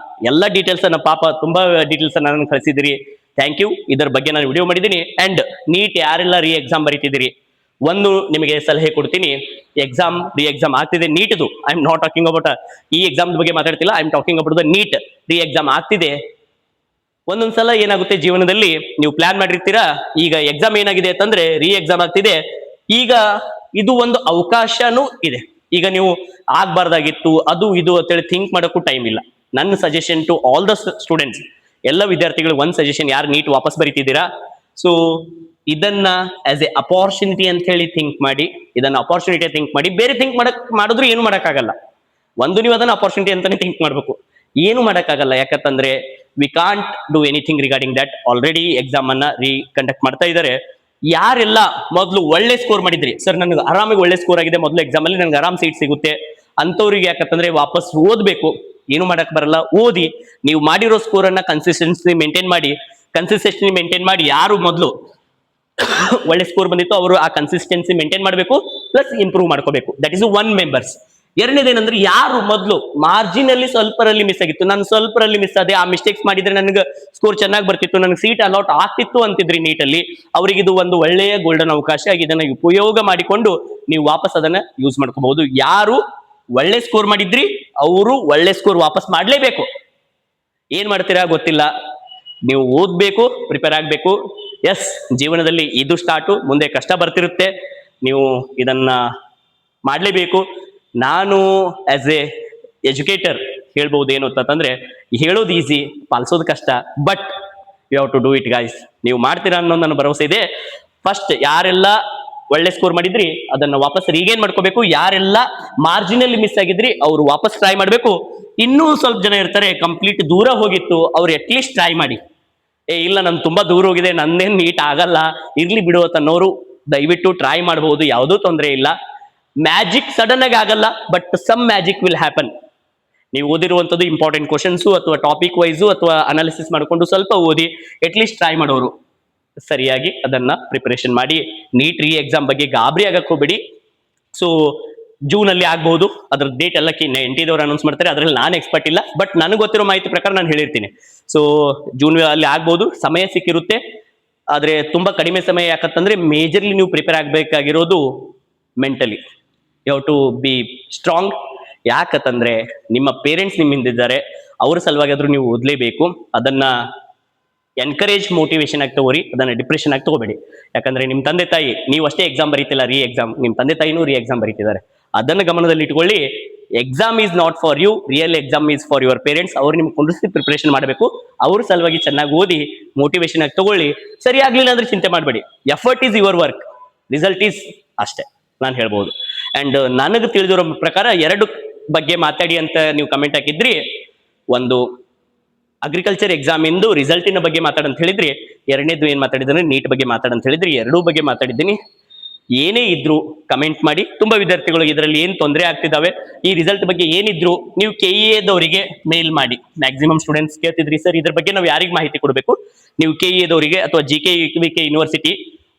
ಎಲ್ಲ ಡೀಟೇಲ್ಸ್ ಅನ್ನ ಪಾಪ ತುಂಬಾ ಡೀಟೇಲ್ಸ್ ಅನ್ನ ನನಗೆ ಕಳಿಸಿದಿರಿ. Thank you. ಇದರ ಬಗ್ಗೆ ನಾನು ವಿಡಿಯೋ ಮಾಡಿದ್ದೀನಿ. ಅಂಡ್ ನೀಟ್ ಯಾರೆಲ್ಲ ಎಕ್ಸಾಮ್ ಬರೀತಿದ್ದೀರಿ, ಒಂದು ನಿಮಗೆ ಸಲಹೆ ಕೊಡ್ತೀನಿ. ಎಕ್ಸಾಮ್ ಆಗ್ತಿದೆ ನೀಟ್ದು. I am not talking about ಈ ಎಕ್ಸಾಮ್ ಬಗ್ಗೆ ಮಾತಾಡ್ತಿಲ್ಲ. I am talking about the NEET exam ಆಗ್ತಿದೆ. ಒಂದೊಂದ್ಸಲ ಏನಾಗುತ್ತೆ ಜೀವನದಲ್ಲಿ, ನೀವು ಪ್ಲಾನ್ ಮಾಡಿರ್ತೀರಾ, ಈಗ ಎಕ್ಸಾಮ್ ಏನಾಗಿದೆ ಅಂತಂದ್ರೆ ಎಕ್ಸಾಮ್ ಆಗ್ತಿದೆ. ಈಗ ಇದು ಒಂದು ಅವಕಾಶನೂ ಇದೆ. ಈಗ ನೀವು ಆಗ್ಬಾರ್ದಾಗಿತ್ತು ಅದು ಇದು ಅಂತೇಳಿ ಥಿಂಕ್ ಮಾಡೋಕ್ಕೂ ಟೈಮ್ ಇಲ್ಲ. ನನ್ನ suggestion to all the students, ಎಲ್ಲ ವಿದ್ಯಾರ್ಥಿಗಳು ಒಂದು ಸಜೆಷನ್, ಯಾರು ನೀಟ್ ವಾಪಸ್ ಬರೀತಿದ್ದೀರಾ, ಸೊ ಇದನ್ನ ಆಸ್ ಎ ಅಪಾರ್ಚುನಿಟಿ ಅಂತ ಹೇಳಿ ಥಿಂಕ್ ಮಾಡಿ. ಇದನ್ನ ಅಪಾರ್ಚುನಿಟಿ ಥಿಂಕ್ ಮಾಡಿ. ಬೇರೆ ಥಿಂಕ್ ಮಾಡಿದ್ರು ಏನು ಮಾಡೋಕ್ಕಾಗಲ್ಲ. ಒಂದು ನೀವು ಅದನ್ನ ಅಪಾರ್ಚುನಿಟಿ ಅಂತಾನೆ ಥಿಂಕ್ ಮಾಡ್ಬೇಕು. ಏನು ಮಾಡೋಕ್ಕಾಗಲ್ಲ. ಯಾಕಂತಂದ್ರೆ we can't do anything regarding that. Already exam ಅನ್ನ ಕಂಡಕ್ಟ್ ಮಾಡ್ತಾ ಇದ್ದಾರೆ. ಯಾರೆಲ್ಲ ಮೊದಲು ಒಳ್ಳೆ ಸ್ಕೋರ್ ಮಾಡಿದ್ರಿ, ಸರ್ ನನಗೆ ಆರಾಮಾಗಿ ಒಳ್ಳೆ ಸ್ಕೋರ್ ಆಗಿದೆ ಮೊದಲು ಎಕ್ಸಾಮ್ ಅಲ್ಲಿ, ನನಗೆ ಆರಾಮ್ ಸೀಟ್ ಸಿಗುತ್ತೆ ಅಂತವ್ರಿಗೆ ಯಾಕಂತಂದ್ರೆ ವಾಪಸ್ ಓದ್ಬೇಕು. ಏನು ಮಾಡಕ್ ಬರಲ್ಲ, ಓದಿ. ನೀವು ಮಾಡಿರೋ ಸ್ಕೋರ್ ಅನ್ನ ಕನ್ಸಿಸ್ಟೆನ್ಸಿ ಮೇಂಟೈನ್ ಮಾಡಿ. ಯಾರು ಮೊದಲು ಒಳ್ಳೆ ಸ್ಕೋರ್ ಬಂದಿತ್ತು ಅವರು ಆ ಕನ್ಸಿಸ್ಟೆನ್ಸಿ ಮೇಂಟೈನ್ ಮಾಡಬೇಕು, ಪ್ಲಸ್ ಇಂಪ್ರೂವ್ ಮಾಡ್ಕೋಬೇಕು. That is one members. ಎರಡನೇದೇನಂದ್ರೆ, ಯಾರು ಮೊದಲು ಮಾರ್ಜಿನಲ್ಲಿ ಸ್ವಲ್ಪರಲ್ಲಿ ಮಿಸ್ ಆಗಿತ್ತು, ನಾನು ಸ್ವಲ್ಪರಲ್ಲಿ ಮಿಸ್ ಆದೆ, ಆ ಮಿಸ್ಟೇಕ್ಸ್ ಮಾಡಿದ್ರೆ ನನಗೆ ಸ್ಕೋರ್ ಚೆನ್ನಾಗಿ ಬರ್ತಿತ್ತು, ನನಗೆ ಸೀಟ್ ಅಲಾಟ್ ಆಗ್ತಿತ್ತು ಅಂತಿದ್ರಿ ನೀಟಲ್ಲಿ, ಅವರಿಗೆ ಇದು ಒಂದು ಒಳ್ಳೆಯ ಗೋಲ್ಡನ್ ಅವಕಾಶ. ಇದನ್ನ ಉಪಯೋಗ ಮಾಡಿಕೊಂಡು ನೀವು ವಾಪಸ್ ಅದನ್ನ ಯೂಸ್ ಮಾಡ್ಕೋಬಹುದು. ಯಾರು ಒಳ್ಳೆ ಸ್ಕೋರ್ ಮಾಡಿದ್ರಿ ಅವರು ಒಳ್ಳೆ ಸ್ಕೋರ್ ವಾಪಸ್ ಮಾಡ್ಲೇಬೇಕು. ಏನ್ ಮಾಡ್ತೀರಾ ಗೊತ್ತಿಲ್ಲ, ನೀವು ಓದ್ಬೇಕು, ಪ್ರಿಪೇರ್ ಆಗ್ಬೇಕು. ಎಸ್, ಜೀವನದಲ್ಲಿ ಇದು ಸ್ಟಾರ್ಟು, ಮುಂದೆ ಕಷ್ಟ ಬರ್ತಿರುತ್ತೆ, ನೀವು ಇದನ್ನ ಮಾಡ್ಲೇಬೇಕು. ನಾನು ಆಸ್ ಎ ಎಜುಕೇಟರ್ ಹೇಳ್ಬಹುದು ಏನು ಅಂತಂದ್ರೆ, ಹೇಳೋದು ಈಸಿ, ಪಾಲಿಸೋದು ಕಷ್ಟ. But you have to do it guys. ನೀವು ಮಾಡ್ತೀರಾ ಅನ್ನೋ ನನ್ನ ಭರವಸೆ ಇದೆ. ಫಸ್ಟ್ ಯಾರೆಲ್ಲ ಒಳ್ಳೆ ಸ್ಕೋರ್ ಮಾಡಿದ್ರಿ ಅದನ್ನ ವಾಪಸ್ ರೀಗೇನ್ ಮಾಡ್ಕೋಬೇಕು. ಯಾರೆಲ್ಲ ಮಾರ್ಜಿನಲ್ಲಿ ಮಿಸ್ ಆಗಿದ್ರಿ ಅವರು ವಾಪಸ್ ಟ್ರೈ ಮಾಡಬೇಕು. ಇನ್ನೂ ಸ್ವಲ್ಪ ಜನ ಇರ್ತಾರೆ ಕಂಪ್ಲೀಟ್ ದೂರ ಹೋಗಿತ್ತು, ಅವ್ರು ಅಟ್ಲೀಸ್ಟ್ ಟ್ರೈ ಮಾಡಿ. ಇಲ್ಲ ನನ್ ತುಂಬಾ ದೂರ ಹೋಗಿದೆ, ನನ್ನೇನ್ ನೀಟ್ ಆಗಲ್ಲ, ಇರ್ಲಿ ಬಿಡು ಅನ್ನೋರು ದಯವಿಟ್ಟು ಟ್ರೈ ಮಾಡಬಹುದು. ಯಾವುದೂ ತೊಂದರೆ ಇಲ್ಲ. ಮ್ಯಾಜಿಕ್ ಸಡನ್ ಆಗಿ ಆಗಲ್ಲ, but some magic will happen. ನೀವು ಓದಿರುವಂಥದ್ದು ಇಂಪಾರ್ಟೆಂಟ್ ಕ್ವಶನ್ಸು ಅಥವಾ ಟಾಪಿಕ್ ವೈಸು ಅಥವಾ ಅನಾಲಿಸಿಸ್ ಮಾಡಿಕೊಂಡು ಸ್ವಲ್ಪ ಓದಿ, ಅಟ್ಲೀಸ್ಟ್ ಟ್ರೈ ಮಾಡೋರು ಸರಿಯಾಗಿ ಅದನ್ನ ಪ್ರಿಪರೇಷನ್ ಮಾಡಿ. ನೀಟ್ ಎಕ್ಸಾಮ್ ಬಗ್ಗೆ ಗಾಬರಿ ಆಗಕ್ಕೆ ಹೋಗ್ಬೇಡಿ. ಸೊ ಜೂನ್ ಅಲ್ಲಿ ಆಗ್ಬಹುದು, ಅದ್ರ ಡೇಟ್ ಎಲ್ಲ NTದವ್ರು ಅನೌನ್ಸ್ ಮಾಡ್ತಾರೆ, ಅದ್ರಲ್ಲಿ ನಾನು ಎಕ್ಸ್ಪರ್ಟ್ ಇಲ್ಲ, ಬಟ್ ನನಗೆ ಗೊತ್ತಿರೋ ಮಾಹಿತಿ ಪ್ರಕಾರ ನಾನು ಹೇಳಿರ್ತೀನಿ. ಸೊ ಜೂನ್ ಅಲ್ಲಿ ಆಗ್ಬಹುದು, ಸಮಯ ಸಿಕ್ಕಿರುತ್ತೆ. ಆದ್ರೆ ತುಂಬಾ ಕಡಿಮೆ ಸಮಯ. ಯಾಕಂತಂದ್ರೆ ಮೇಜರ್ಲಿ ನೀವು ಪ್ರಿಪೇರ್ ಆಗ್ಬೇಕಾಗಿರೋದು mentally. You have to be strong. ಯಾಕಂತಂದ್ರೆ ನಿಮ್ಮ ಪೇರೆಂಟ್ಸ್ ನಿಮ್ಮಿಂದಿದ್ದಾರೆ, ಅವ್ರ ಸಲುವಾಗಿ ಆದ್ರೂ ನೀವು ಓದ್ಲೇಬೇಕು. ಅದನ್ನ ಎನ್ಕರೇಜ್, ಮೋಟಿವೇಶನ್ ಆಗಿ ತಗೋರಿ, ಅದನ್ನ ಡಿಪ್ರೆಷನ್ ಆಗಿ ತಗೋಬೇಡಿ. ಯಾಕಂದ್ರೆ ನಿಮ್ ತಂದೆ ತಾಯಿ, ನೀವು ಅಷ್ಟೇ ಎಕ್ಸಾಮ್ ಬರೀತಿಲ್ಲ, ಎಕ್ಸಾಮ್, ನಿಮ್ ತಂದೆ ತಾಯಿನೂ ಎಕ್ಸಾಮ್ ಬರೀತಿದ್ದಾರೆ. ಅದನ್ನ ಗಮನದಲ್ಲಿ ಇಟ್ಕೊಳ್ಳಿ. Exam is not for you, real exam is for your parents. ಅವ್ರು ನಿಮ್ಗೆ ಕುಂಡಿಸಿ ಪ್ರಿಪರೇಷನ್ ಮಾಡಬೇಕು. ಅವ್ರ ಸಲುವಾಗಿ ಚೆನ್ನಾಗಿ ಓದಿ, ಮೋಟಿವೇಶನ್ ಆಗಿ ತಗೊಳ್ಳಿ. ಸರಿ ಆಗ್ಲಿಲ್ಲ ಅಂದ್ರೆ ಚಿಂತೆ ಮಾಡಬೇಡಿ. Effort is your work, result is ಅಷ್ಟೇ ನಾನು ಹೇಳ್ಬೋದು. ಅಂಡ್ ನನಗೆ ತಿಳಿದಿರೋ ಪ್ರಕಾರ 2 ಬಗ್ಗೆ ಮಾತಾಡಿ ಅಂತ ನೀವು ಕಮೆಂಟ್ ಹಾಕಿದ್ರಿ. ಒಂದು ಅಗ್ರಿಕಲ್ಚರ್ ಎಕ್ಸಾಮ್ ಇಂದು ರಿಸಲ್ಟಿನ ಬಗ್ಗೆ ಮಾತಾಡಂತ ಹೇಳಿದ್ರಿ, ಎರಡನೇದು ಏನ್ ಮಾತಾಡಿದ್ರೆ ನೀಟ್ ಬಗ್ಗೆ ಮಾತಾಡಂತ ಹೇಳಿದ್ರಿ, ಎರಡೂ ಬಗ್ಗೆ ಮಾತಾಡಿದ್ದೀನಿ. ಏನೇ ಇದ್ರು ಕಮೆಂಟ್ ಮಾಡಿ. ತುಂಬಾ ವಿದ್ಯಾರ್ಥಿಗಳು ಇದರಲ್ಲಿ ಏನ್ ತೊಂದರೆ ಆಗ್ತಿದಾವೆ, ಈ ರಿಸಲ್ಟ್ ಬಗ್ಗೆ ಏನಿದ್ರು ನೀವು KEA ಮೇಲ್ ಮಾಡಿ. ಮ್ಯಾಕ್ಸಿಮಮ್ ಸ್ಟೂಡೆಂಟ್ಸ್ ಕೇಳ್ತಿದ್ರಿ ಸರ್ ಇದ್ರ ಬಗ್ಗೆ ನಾವು ಯಾರಿಗೆ ಮಾಹಿತಿ ಕೊಡಬೇಕು, ನೀವು KEA ಅಥವಾ GK ಯೂನಿವರ್ಸಿಟಿ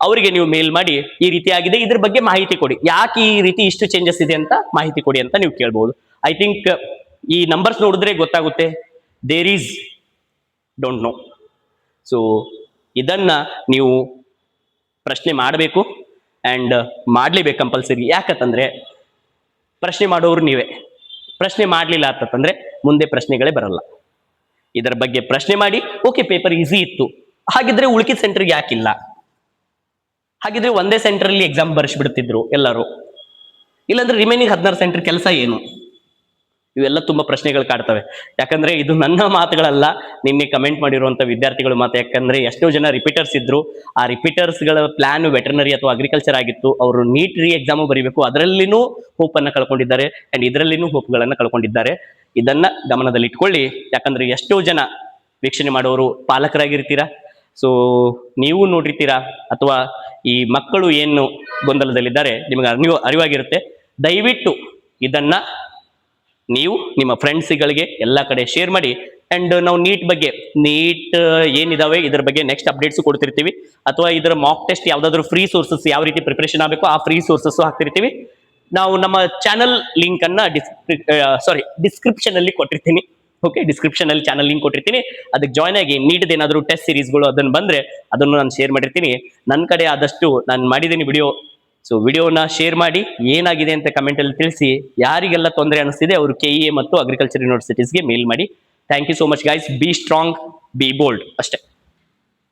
ಅವರಿಗೆ ನೀವು ಮೇಲ್ ಮಾಡಿ ಈ ರೀತಿ ಆಗಿದೆ ಇದ್ರ ಬಗ್ಗೆ ಮಾಹಿತಿ ಕೊಡಿ, ಯಾಕೆ ಈ ರೀತಿ ಇಷ್ಟು ಚೇಂಜಸ್ ಇದೆ ಅಂತ ಮಾಹಿತಿ ಕೊಡಿ ಅಂತ ನೀವು ಕೇಳ್ಬಹುದು. ಐ ಥಿಂಕ್ ಈ ನಂಬರ್ಸ್ ನೋಡಿದ್ರೆ ಗೊತ್ತಾಗುತ್ತೆ, there is don't know. So ಇದನ್ನ ನೀವು ಪ್ರಶ್ನೆ ಮಾಡಬೇಕು ಅಂಡ್ ಮಾಡ್ಲೇಬೇಕು ಕಂಪಲ್ಸರಿ. ಯಾಕಂತಂದ್ರೆ ಪ್ರಶ್ನೆ ಮಾಡೋರು ನೀವೇ, ಪ್ರಶ್ನೆ ಮಾಡ್ಲಿಲ್ಲ ಅಂತಂದ್ರೆ ಮುಂದೆ ಪ್ರಶ್ನೆಗಳೇ ಬರಲ್ಲ. ಇದರ ಬಗ್ಗೆ ಪ್ರಶ್ನೆ ಮಾಡಿ. ಓಕೆ, ಪೇಪರ್ ಈಸಿ ಇತ್ತು, ಹಾಗಿದ್ರೆ ಉಳ್ಕಿದ ಸೆಂಟರ್ಗೆ ಯಾಕಿಲ್ಲ, ಹಾಗಿದ್ರೆ ಒಂದೇ ಸೆಂಟರ್ ಅಲ್ಲಿ ಎಕ್ಸಾಮ್ ಬರ್ಸ್ಬಿಡ್ತಿದ್ರು ಎಲ್ಲರೂ, ಇಲ್ಲಾಂದ್ರೆ ರಿಮೈನಿಂಗ್ 16 ಸೆಂಟರ್ ಕೆಲಸ ಏನು? ಇವೆಲ್ಲ ತುಂಬಾ ಪ್ರಶ್ನೆಗಳು ಕಾಡ್ತವೆ. ಯಾಕಂದ್ರೆ ಇದು ನನ್ನ ಮಾತುಗಳಲ್ಲ, ನಿನ್ನೆ ಕಮೆಂಟ್ ಮಾಡಿರುವಂತ ವಿದ್ಯಾರ್ಥಿಗಳು ಮಾತು. ಯಾಕಂದ್ರೆ ಎಷ್ಟೋ ಜನ ರಿಪೀಟರ್ಸ್ ಇದ್ರು, ಆ ರಿಪೀಟರ್ಸ್ ಗಳ ಪ್ಲಾನ್ ವೆಟರ್ನರಿ ಅಥವಾ ಅಗ್ರಿಕಲ್ಚರ್ ಆಗಿತ್ತು. ಅವರು ನೀಟ್ ಎಕ್ಸಾಮು ಬರೀಬೇಕು, ಅದರಲ್ಲಿನೂ ಹೋಪ್ ಅನ್ನ ಕಳ್ಕೊಂಡಿದ್ದಾರೆ ಅಂಡ್ ಇದರಲ್ಲಿನೂ ಹೋಪ್ ಗಳನ್ನ ಕಳ್ಕೊಂಡಿದ್ದಾರೆ. ಇದನ್ನ ಗಮನದಲ್ಲಿ ಇಟ್ಕೊಳ್ಳಿ. ಯಾಕಂದ್ರೆ ಎಷ್ಟೋ ಜನ ವೀಕ್ಷಣೆ ಮಾಡೋರು ಪಾಲಕರಾಗಿರ್ತೀರಾ, ಸೊ ನೀವು ನೋಡಿರ್ತೀರಾ, ಅಥವಾ ಈ ಮಕ್ಕಳು ಏನು ಗೊಂದಲದಲ್ಲಿದ್ದಾರೆ ನಿಮಗೆ ಅರಿವಾಗಿರುತ್ತೆ. ದಯವಿಟ್ಟು ಇದನ್ನ ನೀವು ನಿಮ್ಮ ಫ್ರೆಂಡ್ಸ್ಗಳಿಗೆ ಎಲ್ಲ ಕಡೆ ಶೇರ್ ಮಾಡಿ. ಅಂಡ್ ನಾವು ನೀಟ್ ಏನಿದಾವೆ ಇದ್ರ ಬಗ್ಗೆ ನೆಕ್ಸ್ಟ್ ಅಪ್ಡೇಟ್ಸ್ ಕೊಡ್ತಿರ್ತೀವಿ, ಅಥವಾ ಇದರ ಮಾಕ್ ಟೆಸ್ಟ್ ಯಾವ್ದಾದ್ರು ಫ್ರೀ ಸೋರ್ಸಸ್ ಯಾವ ರೀತಿ ಪ್ರಿಪರೇಷನ್ ಆಗಬೇಕು ಆ ಫ್ರೀ ಸೋರ್ಸಸ್ ಹಾಕ್ತಿರ್ತೀವಿ. ನಾವು ನಮ್ಮ ಚಾನಲ್ ಲಿಂಕ್ ಅನ್ನ ಡಿಸ್ಕ್ರಿಪ್ಷನ್ ಅಲ್ಲಿ ಕೊಟ್ಟಿರ್ತೀನಿ. ಓಕೆ, ಡಿಸ್ಕ್ರಿಪ್ಷನ್ ಅಲ್ಲಿ ಚಾನಲ್ ಲಿಂಕ್ ಕೊಟ್ಟಿರ್ತೀನಿ, ಅದಕ್ಕೆ ಜಾಯ್ನ್ ಆಗಿ. ನೀಟ್ ಏನಾದ್ರು ಟೆಸ್ಟ್ ಸೀರೀಸ್ಗಳು ಅದನ್ನು ಬಂದ್ರೆ ಅದನ್ನು ನಾನು ಶೇರ್ ಮಾಡಿರ್ತೀನಿ. ನನ್ನ ಕಡೆ ಆದಷ್ಟು ನಾನು ಮಾಡಿದ್ದೀನಿ ವಿಡಿಯೋ. ಸೊ ವಿಡಿಯೋನ ಶೇರ್ ಮಾಡಿ, ಏನಾಗಿದೆ ಅಂತ ಕಮೆಂಟ್ ಅಲ್ಲಿ ತಿಳಿಸಿ. ಯಾರಿಗೆಲ್ಲ ತೊಂದರೆ ಅನಿಸ್ತಿದೆ ಅವರು KEA ಮತ್ತು ಅಗ್ರಿಕಲ್ಚರ್ ಯೂನಿವರ್ಸಿಟೀಸ್ಗೆ ಮೇಲ್ ಮಾಡಿ. Thank you so much guys. Be strong, be bold ಅಷ್ಟೇ.